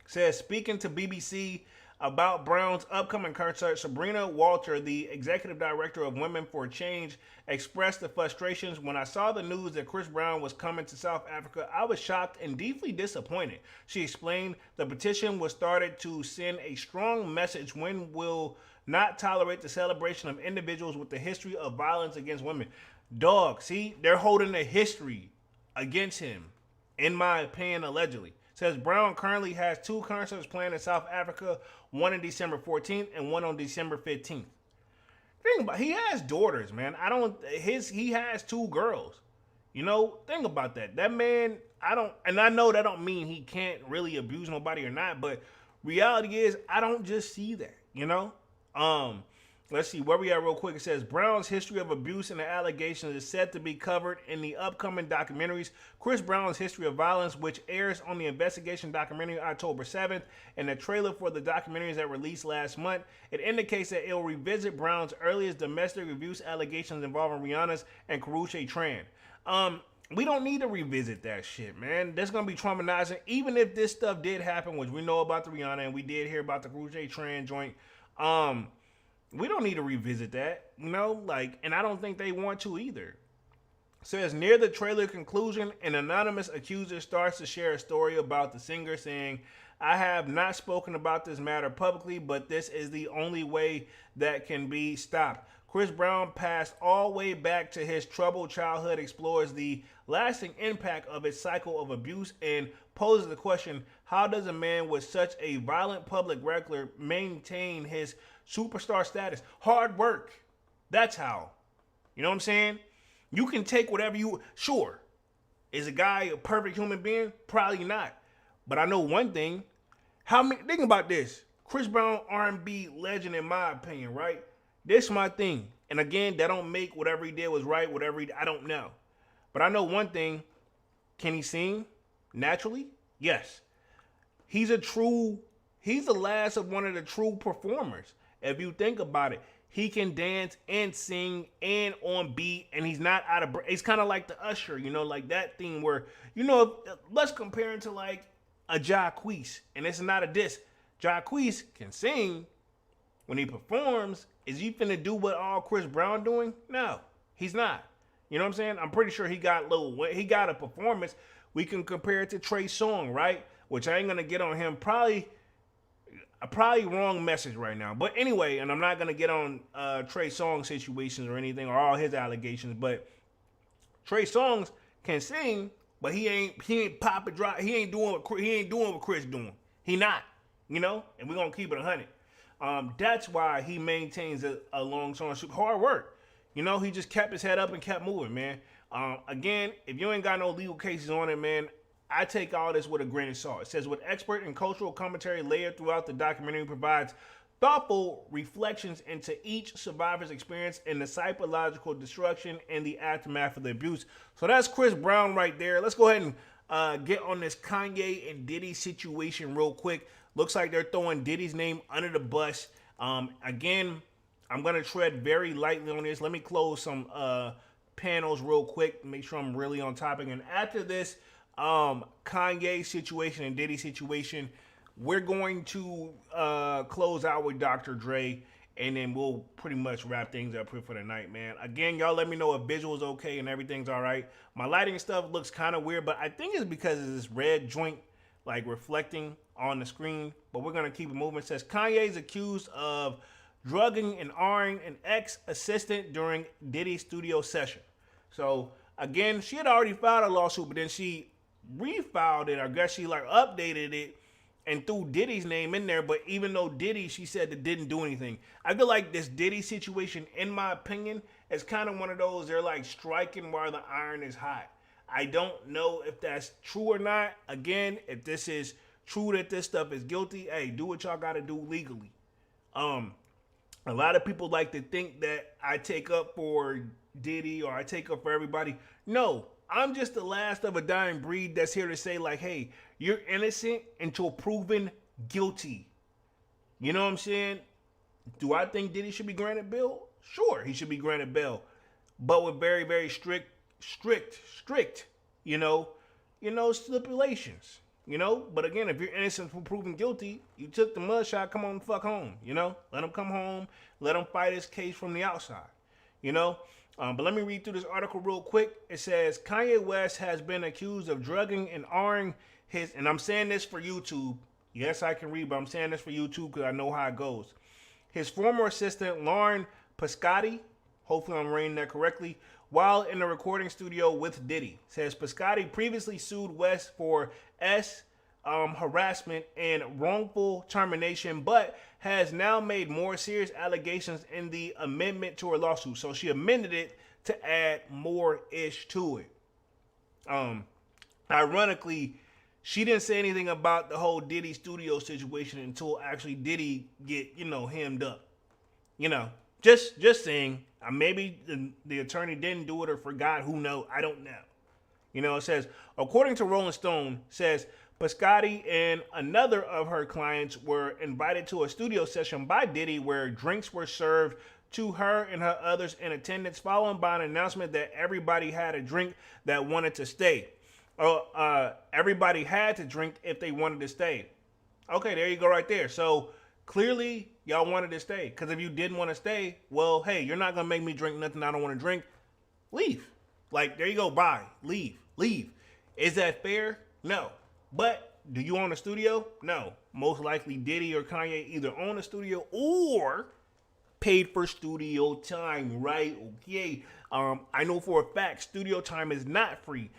Says, speaking to BBC about Brown's upcoming concert, Sabrina Walter, the executive director of Women for Change, expressed the frustrations. When I saw the news that Chris Brown was coming to South Africa, I was shocked and deeply disappointed. She explained the petition was started to send a strong message: women will not tolerate the celebration of individuals with a history of violence against women. Dog, see, they're holding a history against him, in my opinion, allegedly. Says Brown currently has 2 concerts planned in South Africa, one on December 14th and one on December 15th. Think about it, he has daughters, man. He has 2 girls. You know, think about that. That man, I know that don't mean he can't really abuse nobody or not, but reality is I don't just see that. You know? Let's see where we at real quick. It says Brown's history of abuse and the allegations is set to be covered in the upcoming documentaries Chris Brown's History of Violence, which airs on the investigation documentary October 7th, and the trailer for the documentaries that released last month. It indicates that it will revisit Brown's earliest domestic abuse allegations involving Rihanna's and Karrueche Tran. We don't need to revisit that shit, man. That's gonna be traumatizing. Even if this stuff did happen, which we know about the Rihanna and we did hear about the Karrueche Tran joint. We don't need to revisit that, you know, like, and I don't think they want to either. It says near the trailer conclusion, an anonymous accuser starts to share a story about the singer saying, I have not spoken about this matter publicly, but this is the only way that can be stopped. Chris Brown passed all the way back to his troubled childhood, explores the lasting impact of his cycle of abuse, and poses the question, how does a man with such a violent public record maintain his superstar status? Hard work. That's how. You know what I'm saying? You can take whatever you... Sure. Is a guy a perfect human being? Probably not. But I know one thing. Think about this. Chris Brown, R&B legend in my opinion, right? This is my thing. And again, that don't make whatever he did was right, I don't know. But I know one thing. Can he sing naturally? Yes. He's the last of one of the true performers. If you think about it, he can dance and sing and on beat, and he's not out of breath. It's kind of like the Usher, you know, like that thing where, you know, let's compare him to like a Jacquees, and it's not a diss. Jacquees can sing. When he performs, is he finna do what all Chris Brown doing? No, he's not. You know what I'm saying? I'm pretty sure he got a performance. We can compare it to Trey Songz, right? Which I ain't gonna get on him. Probably wrong message right now. But anyway, and I'm not gonna get on Trey Songz situations or anything or all his allegations. But Trey Songz can sing, but he ain't pop and drop. He ain't doing what Chris doing. He not. You know, and we're gonna keep it 100. That's why he maintains a long song. Hard work. You know, he just kept his head up and kept moving, man. Again, if you ain't got no legal cases on it, man, I take all this with a grain of salt. It says, with expert and cultural commentary layered throughout the documentary provides thoughtful reflections into each survivor's experience and the psychological destruction and the aftermath of the abuse. So that's Chris Brown right there. Let's go ahead and get on this Kanye and Diddy situation real quick. Looks like they're throwing Diddy's name under the bus. Again, I'm going to tread very lightly on this. Let me close some panels real quick, make sure I'm really on topic. And after this Kanye situation and Diddy situation, we're going to close out with Dr. Dre, and then we'll pretty much wrap things up here for the night, man. Again, y'all let me know if visual's okay and everything's all right. My lighting stuff looks kind of weird, but I think it's because of this red joint like reflecting on the screen, but we're going to keep it moving. It says Kanye's accused of drugging and R-ing an ex-assistant during Diddy's studio session. So again, she had already filed a lawsuit, but then she refiled it. I guess she like updated it and threw Diddy's name in there. But even though Diddy, she said that didn't do anything. I feel like this Diddy situation, in my opinion, is kind of one of those, they're like striking while the iron is hot. I don't know if that's true or not. Again, if this is true that this stuff is guilty, hey, do what y'all got to do legally. A lot of people like to think that I take up for Diddy or I take up for everybody. No, I'm just the last of a dying breed that's here to say like, hey, you're innocent until proven guilty. You know what I'm saying? Do I think Diddy should be granted bail? Sure, he should be granted bail, but with very, very strict, stipulations, but again, if you're innocent from proven guilty, you took the mugshot, come on the fuck home, let him come home, let him fight his case from the outside, but let me read through this article real quick. It says, Kanye West has been accused of drugging and R-ing his, and I'm saying this for YouTube. Yes, I can read, but I'm saying this for YouTube because I know how it goes. His former assistant, Lauren Piscotti, hopefully I'm reading that correctly, while in the recording studio with Diddy. Says Piscotti previously sued West for harassment and wrongful termination, but has now made more serious allegations in the amendment to her lawsuit. So she amended it to add more ish to it. Ironically, she didn't say anything about the whole Diddy studio situation until actually Diddy get, hemmed up. Just saying. Maybe the attorney didn't do it or forgot. Who knows? I don't know. It says, according to Rolling Stone, says Piscotti and another of her clients were invited to a studio session by Diddy where drinks were served to her and her others in attendance, followed by an announcement that everybody had a drink that wanted to stay. Everybody had to drink if they wanted to stay. Okay, there you go right there. So clearly y'all wanted to stay. Because if you didn't want to stay, well, hey, you're not going to make me drink nothing I don't want to drink. Leave. Like, there you go. Bye. Leave. Is that fair? No. But do you own a studio? No. Most likely Diddy or Kanye either own a studio or paid for studio time, right? Okay. I know for a fact studio time is not free.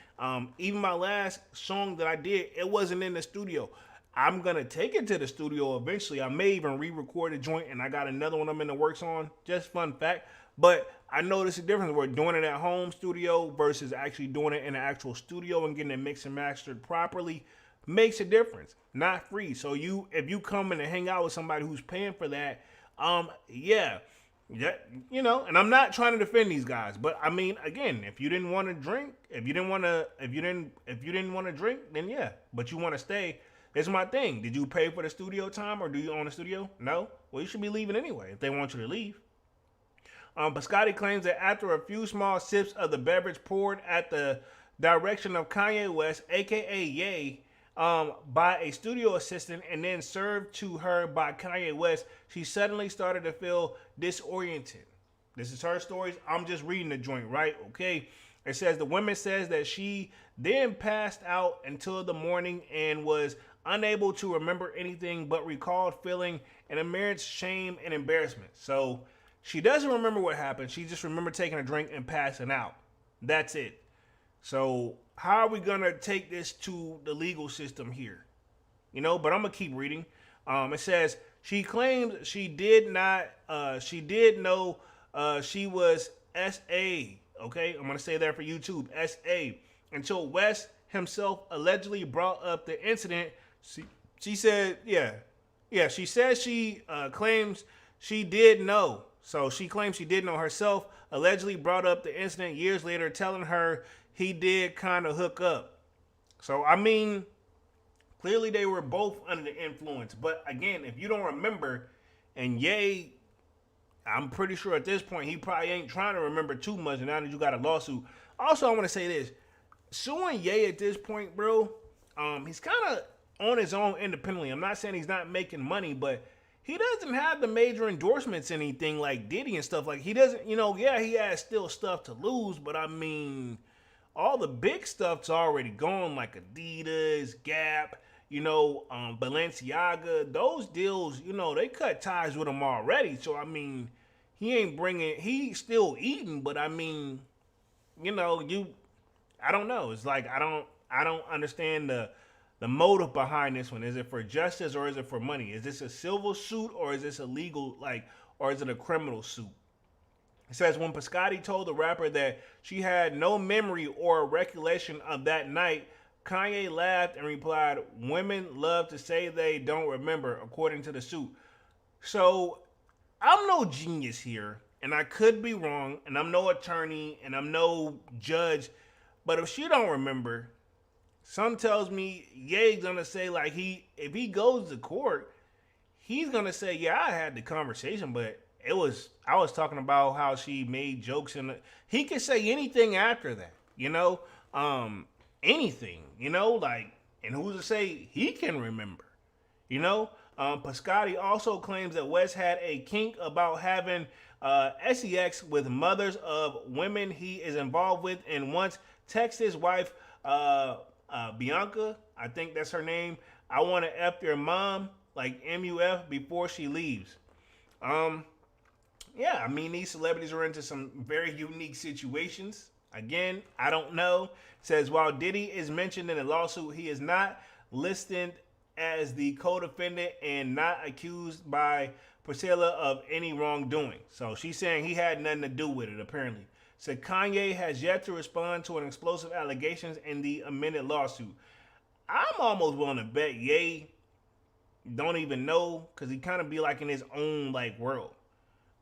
Even my last song that I did, it wasn't in the studio. I'm going to take it to the studio eventually. I may even re-record a joint, and I got another one I'm in the works on. Just fun fact. But I noticed a difference. We're doing it at home studio versus actually doing it in an actual studio and getting it mixed and mastered properly makes a difference. Not free. So if you come in and hang out with somebody who's paying for that, yeah, and I'm not trying to defend these guys, but I mean, again, if you didn't want to drink, if you didn't want to drink, then yeah, but you want to stay. It's my thing. Did you pay for the studio time or do you own a studio? No. Well, you should be leaving anyway if they want you to leave. Biscotti claims that after a few small sips of the beverage poured at the direction of Kanye West, aka Ye, by a studio assistant and then served to her by Kanye West, she suddenly started to feel disoriented. This is her stories. I'm just reading the joint, right? Okay. It says the woman says that she then passed out until the morning and was unable to remember anything but recalled feeling an immense shame and embarrassment. So she doesn't remember what happened. She just remembered taking a drink and passing out. That's it. So how are we going to take this to the legal system here? But I'm going to keep reading. It says she claims she did know she was SA. Okay, I'm going to say that for YouTube, SA. Until West himself allegedly brought up the incident. She said, she says she claims she did know. So she claims she did know herself, allegedly brought up the incident years later, telling her he did kind of hook up. So, I mean, clearly they were both under the influence. But again, if you don't remember, and Ye, I'm pretty sure at this point he probably ain't trying to remember too much now that you got a lawsuit. Also, I want to say this. Suing Ye at this point, bro, he's kind of on his own independently. I'm not saying he's not making money, but he doesn't have the major endorsements, anything like Diddy and stuff. Like, he doesn't, he has still stuff to lose, but I mean, all the big stuff's already gone, like Adidas, Gap, Balenciaga. Those deals, they cut ties with him already. So, I mean, he's still eating, but I mean, I don't know. It's like, I don't understand the motive behind this one. Is it for justice or is it for money? Is this a civil suit or is this a legal, or is it a criminal suit? It says when Piscotti told the rapper that she had no memory or recollection of that night, Kanye laughed and replied, "Women love to say they don't remember," according to the suit. So I'm no genius here, and I could be wrong, and I'm no attorney, and I'm no judge, but if she don't remember, some tells me Ye's gonna say, like, if he goes to court, he's gonna say, yeah, I had the conversation, but I was talking about how she made jokes, and he could say anything after that, anything, and who's to say he can remember, Piscotti also claims that West had a kink about having sex with mothers of women he is involved with, and once texted his wife, Bianca, I think that's her name, "I want to F your mom," like MUF, before she leaves. Yeah, I mean, these celebrities are into some very unique situations. Again, I don't know. It says, while Diddy is mentioned in the lawsuit, he is not listed as the co-defendant and not accused by Priscilla of any wrongdoing. So she's saying he had nothing to do with it, apparently. Said Kanye has yet to respond to an explosive allegations in the amended lawsuit. I'm almost willing to bet Ye don't even know because he kind of be like in his own like world.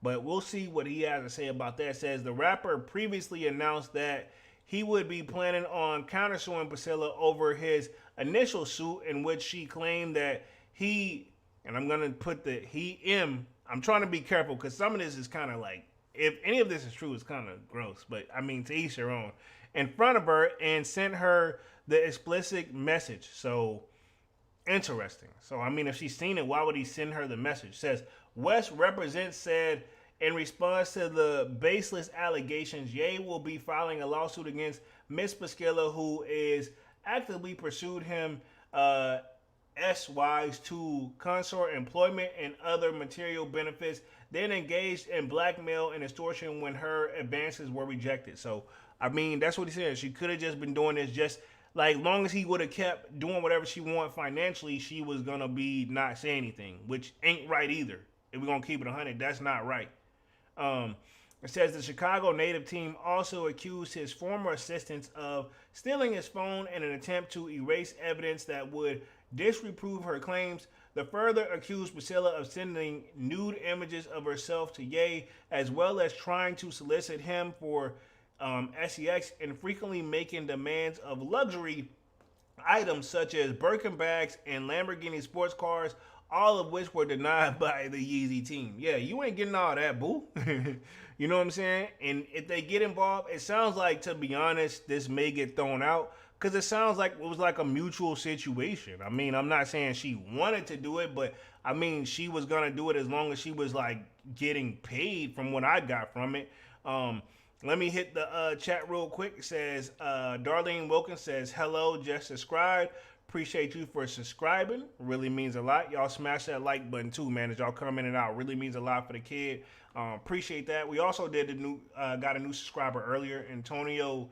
But we'll see what he has to say about that. It says the rapper previously announced that he would be planning on countersuing Priscilla over his initial suit in which she claimed that he, and I'm gonna put the I'm trying to be careful because some of this is kind of like, if any of this is true, it's kind of gross. But I mean, to each their own. In front of her and sent her the explicit message. So interesting. So I mean, if she's seen it, why would he send her the message? It says West represents said in response to the baseless allegations, Ye will be filing a lawsuit against Miss Pasquilla, who is actively pursued him S-wise to consort employment and other material benefits, then engaged in blackmail and extortion when her advances were rejected. So, I mean, that's what he said. She could have just been doing this just like long as he would have kept doing whatever she wanted financially, she was going to be not saying anything, which ain't right either. If we're going to keep it 100, that's not right. It says the Chicago native team also accused his former assistants of stealing his phone in an attempt to erase evidence that would disprove her claims. The further accused Priscilla of sending nude images of herself to Ye, as well as trying to solicit him for sex and frequently making demands of luxury items such as Birkin bags and Lamborghini sports cars, all of which were denied by the Yeezy team. Yeah, you ain't getting all that, boo. You know what I'm saying? And if they get involved, it sounds like, to be honest, this may get thrown out because it sounds like it was like a mutual situation. I mean, I'm not saying she wanted to do it, but I mean, she was going to do it as long as she was like getting paid from what I got from it. Let me hit the chat real quick. It says, Darlene Wilkins says, hello, just subscribed. Appreciate you for subscribing. Really means a lot. Y'all smash that like button too, man, as y'all come in and out. Really means a lot for the kid. Appreciate that. We also did got a new subscriber earlier, Antonio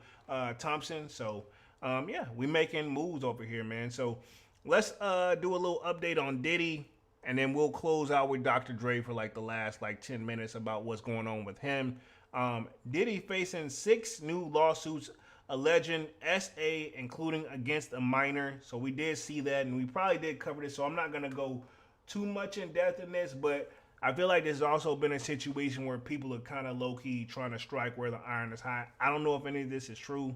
Thompson. So, yeah, we making moves over here, man. So let's do a little update on Diddy, and then we'll close out with Dr. Dre for like the last like 10 minutes about what's going on with him. Diddy facing 6 new lawsuits alleging SA, including against a minor. So we did see that, and we probably did cover this, so I'm not going to go too much in depth in this, but I feel like there's also been a situation where people are kind of low-key trying to strike where the iron is hot. I don't know if any of this is true.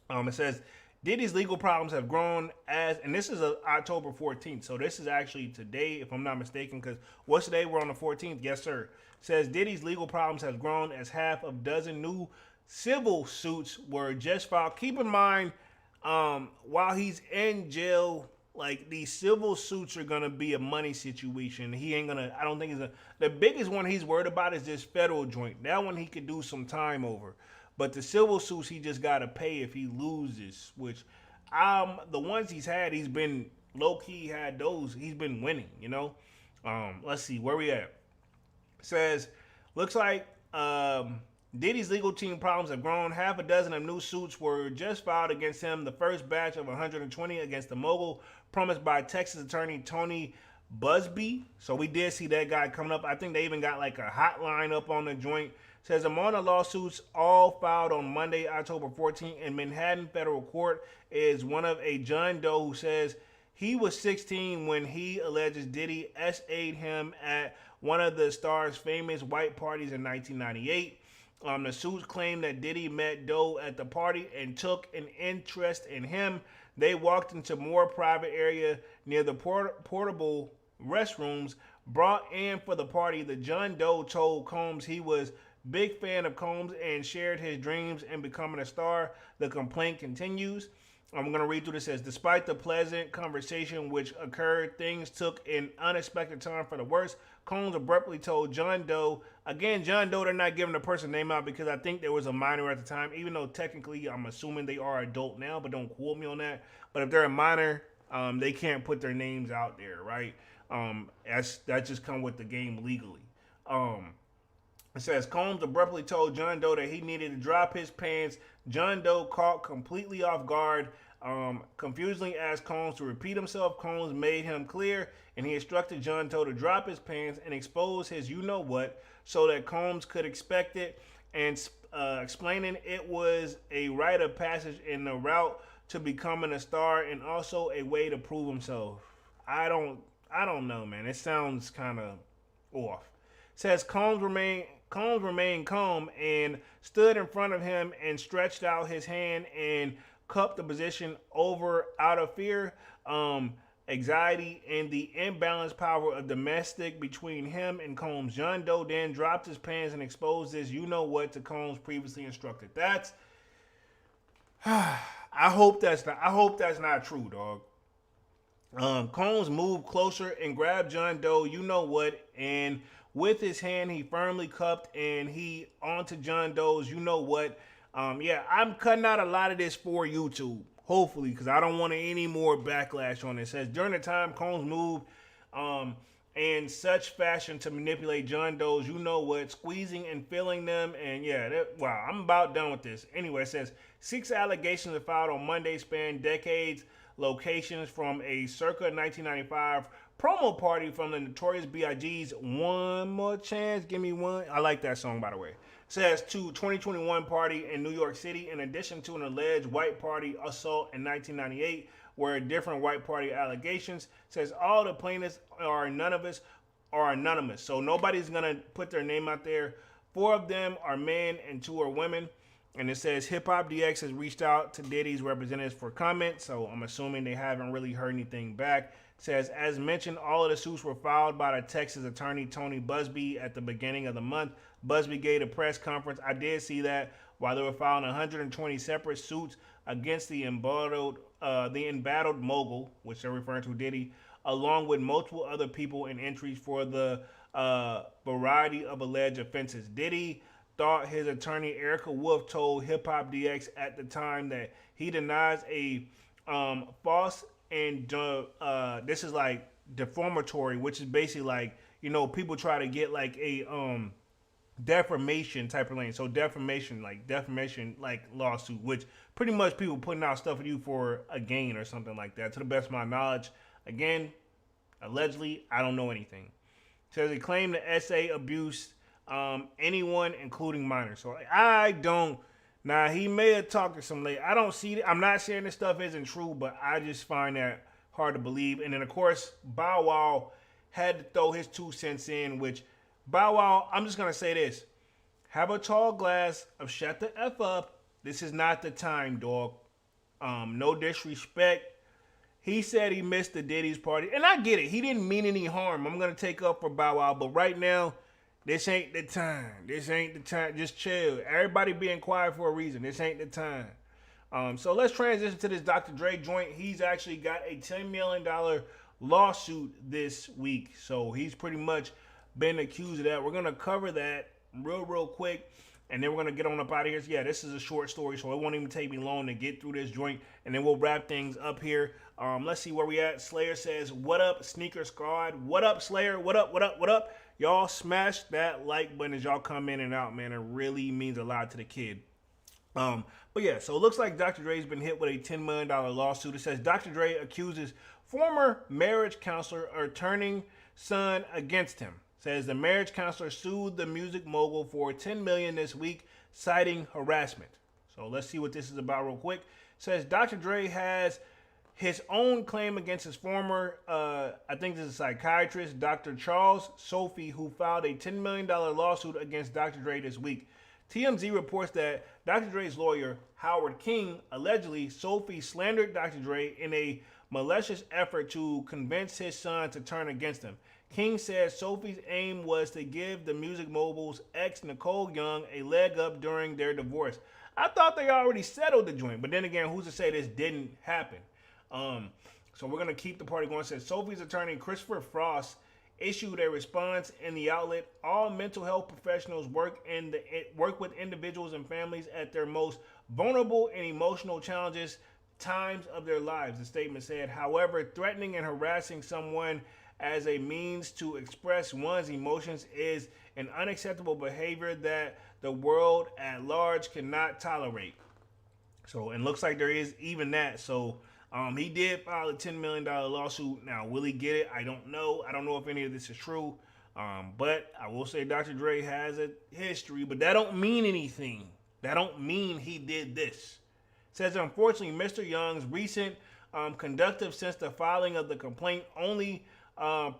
It says, Diddy's legal problems have grown and this is October 14th, so this is actually today, if I'm not mistaken, because what's today? We're on the 14th. Yes, sir. It says, Diddy's legal problems have grown as half a dozen new civil suits were just filed. Keep in mind, while he's in jail, like these civil suits are gonna be a money situation. He ain't gonna. I don't think the biggest one he's worried about is this federal joint. That one he could do some time over, but the civil suits he just gotta pay if he loses. Which, the ones he's had, he's been low key had those. He's been winning. You know. Let's see where we at. It says, looks like Diddy's legal team problems have grown. Half a dozen of new suits were just filed against him. The first batch of 120 against the mogul, promised by Texas attorney Tony Busby. So we did see that guy coming up. I think they even got like a hotline up on the joint. Says among the lawsuits all filed on Monday, October 14th in Manhattan federal court is one of a John Doe who says he was 16 when he alleges Diddy SA'd him at one of the star's famous white parties in 1998. The suits claim that Diddy met Doe at the party and took an interest in him. They walked into more private area near the portable restrooms brought in for the party. The John Doe told Combs he was big fan of Combs and shared his dreams in becoming a star. The complaint continues. I'm going to read through this. It says, despite the pleasant conversation which occurred, things took an unexpected turn for the worse. Combs abruptly told John Doe, again, John Doe, they're not giving the person name out because I think there was a minor at the time, even though technically I'm assuming they are adult now, but don't quote me on that. But if they're a minor, they can't put their names out there, right? That just come with the game legally. It says, Combs abruptly told John Doe that he needed to drop his pants. John Doe caught completely off guard. Confusingly asked Combs to repeat himself. Combs made him clear, and he instructed John Doe to drop his pants and expose his you-know-what so that Combs could expect it, and explaining it was a rite of passage in the route to becoming a star and also a way to prove himself. I don't know, man. It sounds kind of off. Says Combs remained calm and stood in front of him and stretched out his hand and cupped the position over out of fear, anxiety, and the imbalanced power of domestic between him and Combs. John Doe then dropped his pants and exposed this you know what to Combs previously instructed. That's I hope that's not true, dog. Combs moved closer and grabbed John Doe, you know what, and with his hand he firmly cupped and he onto John Doe's, you know what. Yeah, I'm cutting out a lot of this for YouTube, hopefully, because I don't want any more backlash on this. It says during the time Combs moved in such fashion to manipulate John Doe's, you know what, squeezing and filling them, and yeah, wow, I'm about done with this. Anyway, it says 6 allegations are filed on Monday, span decades, locations from a circa 1995 promo party from the Notorious B.I.G.'s One More Chance, Give Me One. I like that song, by the way. It says to 2021 party in New York City, in addition to an alleged white party assault in 1998, where different white party allegations. It says all the plaintiffs are anonymous. So nobody's going to put their name out there. 4 of them are men and 2 are women. And it says Hip Hop DX has reached out to Diddy's representatives for comment, so I'm assuming they haven't really heard anything back. It says, as mentioned, all of the suits were filed by the Texas attorney Tony Busby at the beginning of the month. Busby gave a press conference. I did see that while they were filing 120 separate suits against the embattled mogul, which they're referring to Diddy, along with multiple other people and entries for the variety of alleged offenses. Diddy thought his attorney Erica Wolf told Hip Hop DX at the time that he denies a false and this is like defamatory, which is basically like, you know, people try to get like a defamation type of lane. So defamation like lawsuit, which pretty much people putting out stuff with you for a gain or something like that. To the best of my knowledge, again, allegedly, I don't know anything. It says he claimed the essay abused anyone, including minors. So I don't. Now he may have talked to some lady. I don't see. I'm not saying this stuff isn't true, but I just find that hard to believe. And then of course, Bow Wow had to throw his 2 cents in. Which Bow Wow, I'm just gonna say this: have a tall glass of shut the f up. This is not the time, dog. No disrespect. He said he missed the Diddy's party, and I get it. He didn't mean any harm. I'm gonna take up for Bow Wow, but right now, this ain't the time. This ain't the time. Just chill. Everybody being quiet for a reason. This ain't the time. So let's transition to this Dr. Dre joint. He's actually got a $10 million lawsuit this week. So he's pretty much been accused of that. We're going to cover that real quick. And then we're going to get on up out of here. So yeah, this is a short story, so it won't even take me long to get through this joint. And then we'll wrap things up here. Let's see where we at. Slayer says, what up, Sneaker Squad? What up, Slayer? What up, what up, what up? Y'all smash that like button as y'all come in and out, man. It really means a lot to the kid. But yeah, so it looks like Dr. Dre's been hit with a $10 million lawsuit. It says Dr. Dre accuses former marriage counselor of turning son against him. Says the marriage counselor sued the music mogul for $10 million this week, citing harassment. So let's see what this is about real quick. Says Dr. Dre has his own claim against his former, I think this is a psychiatrist, Dr. Charles Sophie, who filed a $10 million lawsuit against Dr. Dre this week. TMZ reports that Dr. Dre's lawyer, Howard King, allegedly Sophie slandered Dr. Dre in a malicious effort to convince his son to turn against him. King says Sophie's aim was to give the music mogul's ex, Nicole Young, a leg up during their divorce. I thought they already settled the joint, but then again, who's to say this didn't happen? So we're going to keep the party going. It says Sophie's attorney, Christopher Frost, issued a response in the outlet. All mental health professionals work with individuals and families at their most vulnerable and emotional challenges times of their lives, the statement said. However, threatening and harassing someone as a means to express one's emotions is an unacceptable behavior that the world at large cannot tolerate. So it looks like there is even that. So he did file a $10 million lawsuit. Now, will he get it? I don't know. I don't know if any of this is true. But I will say Dr. Dre has a history, but that don't mean anything. That don't mean he did this. It says, unfortunately, Mr. Young's recent conductive since the filing of the complaint only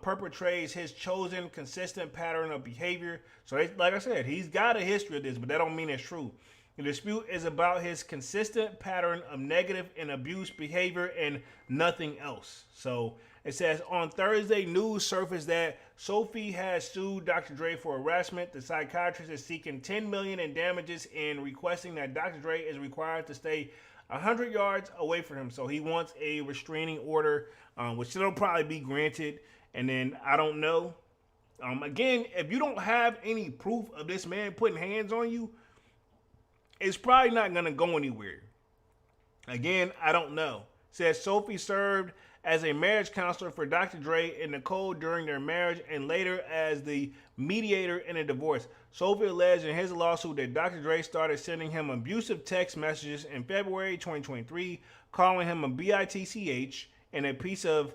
perpetrates his chosen consistent pattern of behavior. So, like I said, he's got a history of this, but that don't mean it's true. The dispute is about his consistent pattern of negative and abuse behavior and nothing else. So it says on Thursday, news surfaced that Sophie has sued Dr. Dre for harassment. The psychiatrist is seeking $10 million in damages and requesting that Dr. Dre is required to stay 100 yards away from him. So he wants a restraining order, which will probably be granted. And then I don't know. Again, if you don't have any proof of this man putting hands on you, it's probably not going to go anywhere. Again, I don't know. Says Sophie served as a marriage counselor for Dr. Dre and Nicole during their marriage and later as the mediator in a divorce. Sophie alleged in his lawsuit that Dr. Dre started sending him abusive text messages in February 2023, calling him a bitch and a piece of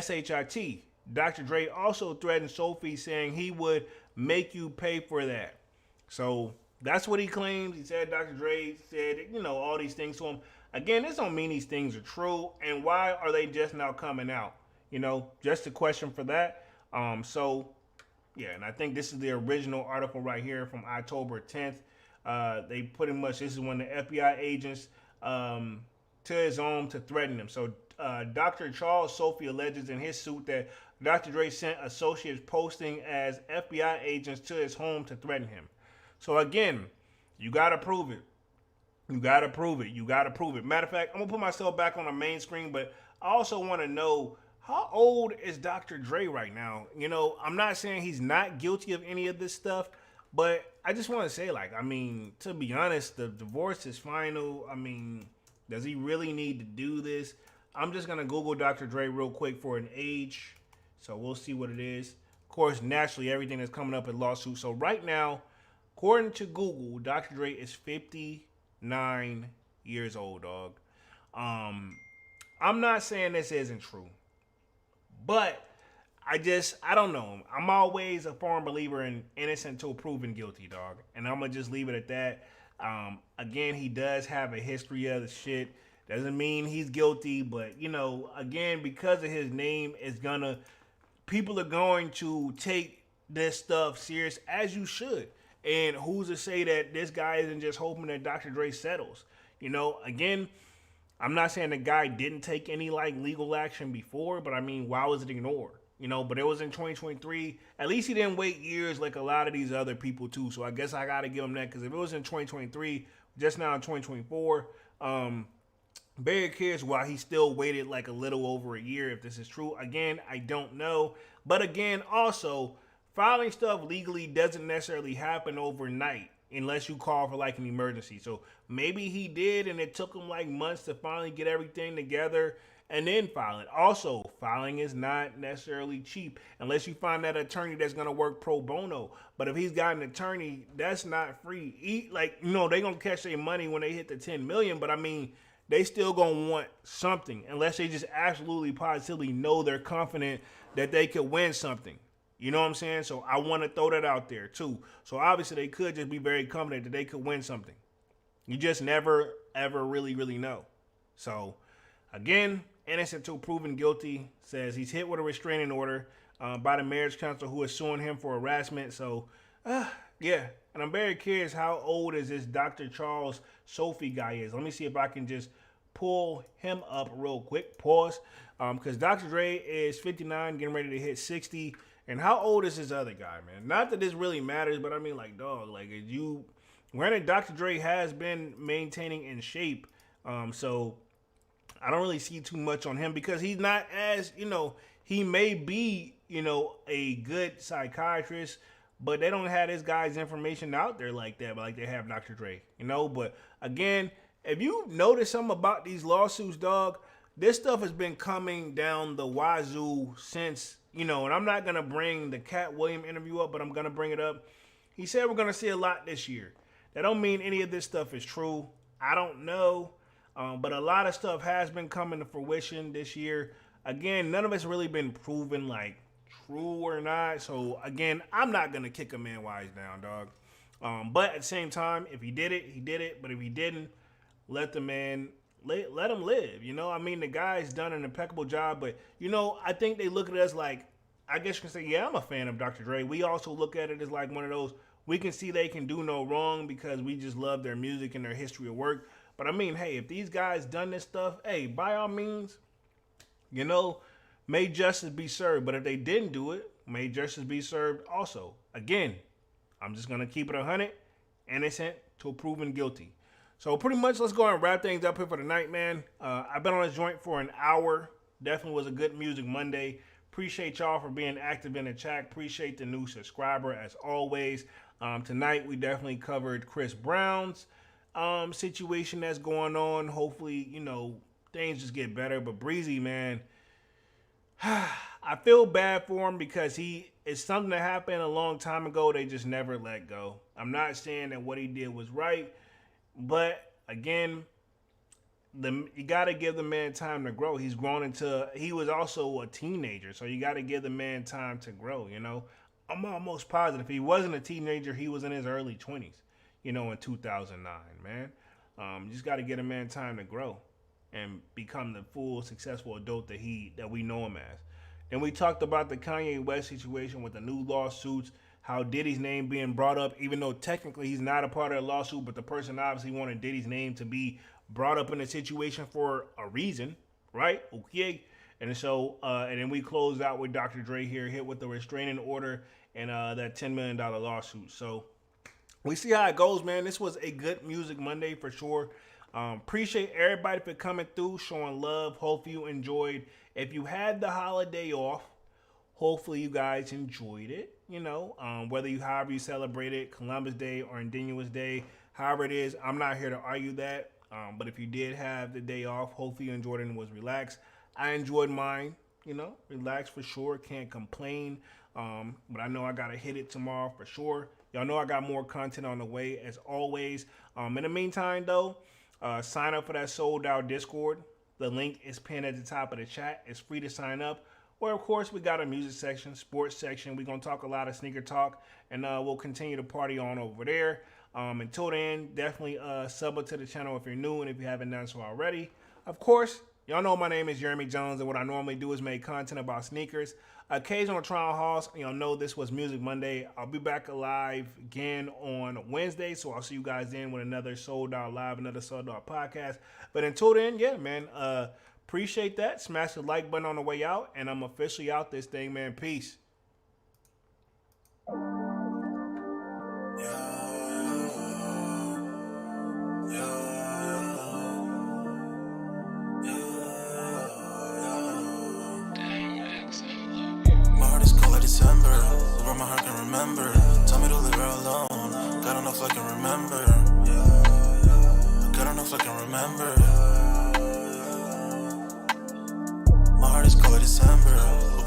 shit. Dr. Dre also threatened Sophie, saying he would make you pay for that. So that's what he claims. He said Dr. Dre said, all these things to him. Again, this don't mean these things are true. And why are they just now coming out? Just a question for that. Yeah, and I think this is the original article right here from October 10th. They pretty much, this is when the FBI agents to his home to threaten him. So Dr. Charles Sophie alleges in his suit that Dr. Dre sent associates posting as FBI agents to his home to threaten him. So again, you got to prove it. You got to prove it. You got to prove it. Matter of fact, I'm going to put myself back on the main screen, but I also want to know, how old is Dr. Dre right now? I'm not saying he's not guilty of any of this stuff, but I just want to say, to be honest, the divorce is final. Does he really need to do this? I'm just going to Google Dr. Dre real quick for an age. So we'll see what it is. Of course, naturally, everything that's coming up in lawsuits. So right now, according to Google, Dr. Dre is 59 years old, dog. I'm not saying this isn't true, but I don't know. I'm always a firm believer in innocent until proven guilty, dog. And I'm going to just leave it at that. Again, he does have a history of the shit. Doesn't mean he's guilty, but, again, because of his name, people are going to take this stuff serious, as you should. And who's to say that this guy isn't just hoping that Dr. Dre settles? Again, I'm not saying the guy didn't take any legal action before, but why was it ignored? But it was in 2023. At least he didn't wait years like a lot of these other people too. So I guess I got to give him that, because if it was in 2023, just now in 2024, very curious why he still waited a little over a year, if this is true. Again, I don't know. But again, also, filing stuff legally doesn't necessarily happen overnight unless you call for an emergency. So maybe he did, and it took him months to finally get everything together and then file it. Also, filing is not necessarily cheap unless you find that attorney that's going to work pro bono. But if he's got an attorney, that's not free. They're going to catch their money when they hit the 10 million, but they still going to want something unless they just absolutely positively know they're confident that they could win something. You know what I'm saying? So I want to throw that out there too. So obviously they could just be very confident that they could win something. You just never, ever really, really know. So again, innocent until proven guilty. Says he's hit with a restraining order by the marriage counselor who is suing him for harassment. So yeah. And I'm very curious, how old is this Dr. Charles Sophie guy is. Let me see if I can just pull him up real quick. Pause. Because Dr. Dre is 59, getting ready to hit 60. And how old is this other guy, man? Not that this really matters, but dog, granted, Dr. Dre has been maintaining in shape. So I don't really see too much on him, because he's not as, he may be, a good psychiatrist, but they don't have this guy's information out there like that, but they have Dr. Dre, But again, if you notice something about these lawsuits, dog, this stuff has been coming down the wazoo since, and I'm not going to bring the Cat Williams interview up, but I'm going to bring it up. He said we're going to see a lot this year. That don't mean any of this stuff is true. I don't know. But a lot of stuff has been coming to fruition this year. Again, none of it's really been proven true or not. So again, I'm not going to kick a man while he's down, dog. But at the same time, if he did it, he did it. But if he didn't, let the man let him live. You know, I mean, the guy's done an impeccable job, but you know, I think they look at us like, I guess you can say, yeah, I'm a fan of Dr. Dre. We also look at it as like one of those, we can see they can do no wrong because we just love their music and their history of work. But I mean, hey, if these guys done this stuff, hey, by all means, you know, may justice be served. But if they didn't do it, may justice be served also. Again, I'm just gonna keep it 100, innocent till proven guilty. So pretty much, let's go and wrap things up here for the night, man. I've been on this joint for an hour. Definitely was a good Music Monday. Appreciate y'all for being active in the chat. Appreciate the new subscriber as always. Tonight we definitely covered Chris Brown's situation that's going on. Hopefully, you know, things just get better. But Breezy, man, I feel bad for him because it's something that happened a long time ago. They just never let go. I'm not saying that what he did was right, but again, you got to give the man time to grow. He was also a teenager, so you got to give the man time to grow, you know. I'm almost positive if he wasn't a teenager, he was in his early 20s, you know, in 2009, man. You just got to give a man time to grow and become the full, successful adult that we know him as. Then we talked about the Kanye West situation with the new lawsuits, how Diddy's name being brought up, even though technically he's not a part of the lawsuit, but the person obviously wanted Diddy's name to be brought up in the situation for a reason, right? Okay. And so, and then we closed out with Dr. Dre here, hit with the restraining order and that $10 million lawsuit. So we see how it goes, man. This was a good Music Monday for sure. Appreciate everybody for coming through, showing love. Hope you enjoyed. If you had the holiday off, hopefully you guys enjoyed it. You know, whether however you celebrate it, Columbus Day or Indigenous Day, however it is, I'm not here to argue that. But if you did have the day off, hopefully you enjoyed it and was relaxed. I enjoyed mine, you know, relaxed for sure. Can't complain. But I know I got to hit it tomorrow for sure. Y'all know I got more content on the way as always. In the meantime, though, sign up for that sold out Discord. The link is pinned at the top of the chat. It's free to sign up. Or, of course, we got a music section, sports section. We're going to talk a lot of sneaker talk, and we'll continue to party on over there. Until then, definitely sub up to the channel if you're new and if you haven't done so already. Of course, y'all know my name is Jeremy Jones, and what I normally do is make content about sneakers. Occasional trial hauls. Y'all know this was Music Monday. I'll be back alive again on Wednesday, so I'll see you guys then with another Sold Out Live, another Sold Out podcast. But until then, yeah, man, appreciate that. Smash the like button on the way out, and I'm officially out this thing, man. Peace. December, where my heart can remember. Tell me to leave her alone. God don't know if I can remember. God don't know if I can remember. My heart is cold like December,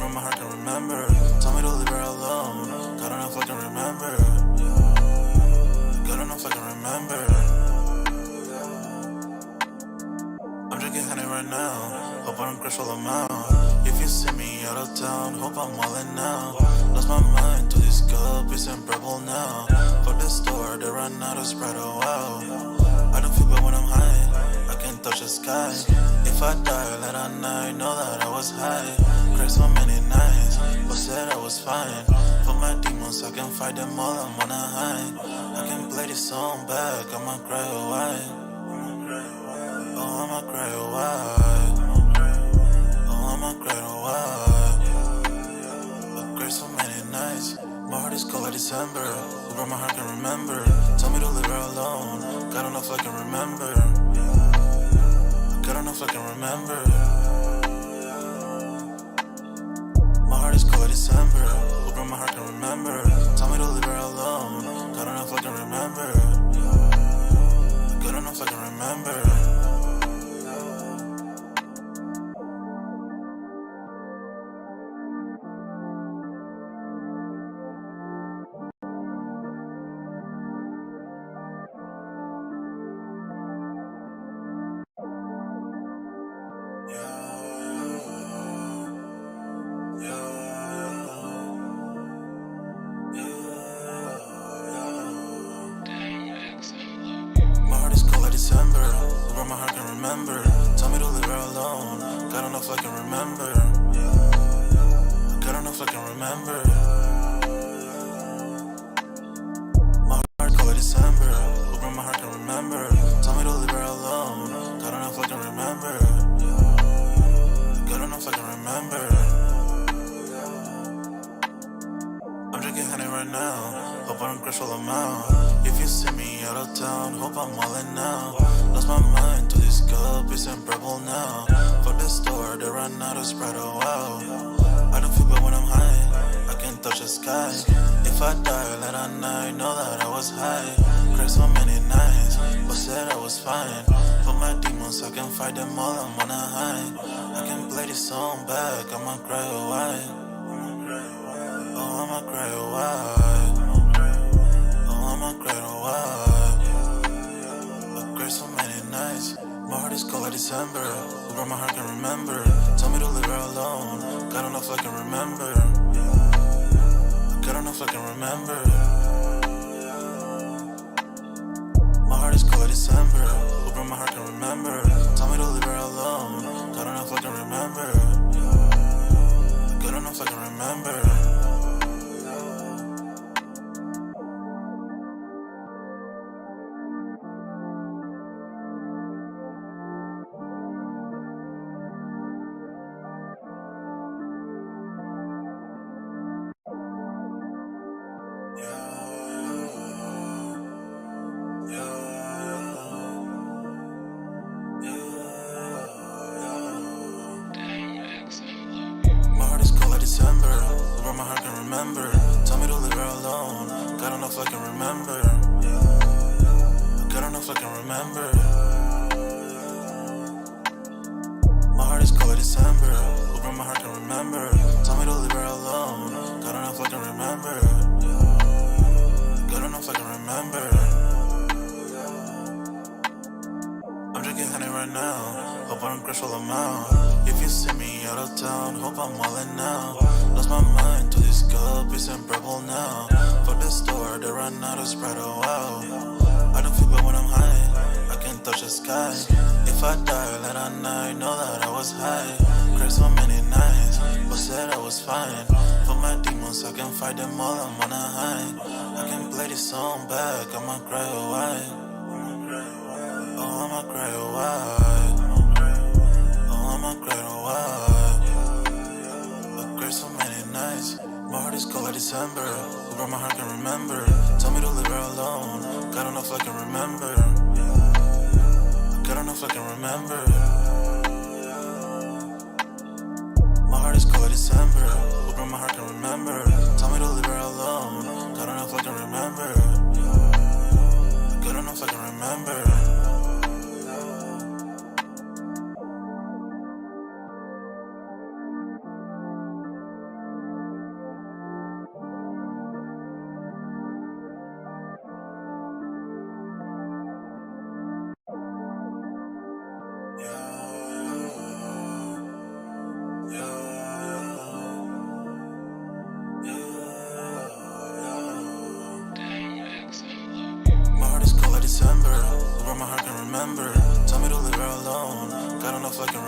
where my heart can remember. Tell me to leave her alone. God don't know if I can remember. God don't know if I can remember. I'm drinking honey right now. Hope I don't crash all amount. If you see me out of town, hope I'm wildin' now. Lost my mind to this cup, it's unbearable now. Fuck the store, they run out of Sprite, oh wow. I don't feel bad when I'm high, I can't touch the sky. If I die late at night, know that I was high. Cried so many nights, but said I was fine. For my demons, I can fight them all, I'm on a high. I can play this song back, I'ma cry a while. Oh, I'ma cry a while. I'ma cry a while. I cried so many nights. My heart is cold like December, where my heart can remember. Tell me to leave her alone. God don't know if I can remember. God don't know if I can remember. My heart is cold like December, where my heart can remember. Tell me to leave her alone. God don't know if I can remember. God don't know if I can remember. My heart is cold like December. remember. Tell me to leave her alone. God don't know if I can remember. God don't know if I can remember. My heart call it December. Open my heart can remember. Tell me to leave her alone. God don't know if I can remember. God don't know if I can remember. I'm drinking honey right now. Hope I don't crash all I'm out. If you see me out of town, hope I'm all in now. Lost my mind to this cup, it's unbearable now. Fuck the store, they run out of Sprite, oh wow. I don't feel bad when I'm high, I can touch the sky. If I die, let I know that I was high. Cried so many nights, but said I was fine. For my demons, I can fight them all, I'm on a high. I can play this song back, I'ma cry a while. Oh, I'ma cry a while. Oh, I'ma cry a while. I cried so many nights. My heart is cold like December. Where my heart can remember. Tell me to leave her alone. God don't know if I can remember. God don't know if I can remember. My heart is cold like December. Where my heart can remember. Tell me to leave her alone. God don't know if I can remember. God don't know if I can remember. December, where my heart can remember. Tell me to leave her alone. God don't know if I can remember. God don't know if I can remember. My heart is cold like December, where my heart can remember. Tell me to leave her alone. God don't know if I can remember. God don't know if I can remember. I'm drinking honey right now. Hope I don't crash all I'm out. If you see me out of town, hope I'm all in now. Lost my mind to this cup, it's unbearable now. Fuck the store, they run out of Sprite, oh wow. I don't feel bad when I'm high, I can touch the sky. If I die, let I know that I was high. Cried so many nights, but said I was fine. For my demons, I can fight them all, I'm on a high. I can play this song back, I'ma cry a while. Oh, I'ma cry a while. Oh, I'ma cry a while. I cried so many nights. My heart is cold like December. Where my heart can remember. Tell me to leave her alone. God don't know if I can remember. God don't know if I can remember. My heart is cold like December. Where my heart can remember. Tell me to leave her alone. God don't know if I can remember. God don't know if I can remember. December, where my heart can remember. Tell me to leave her alone. God don't know if I can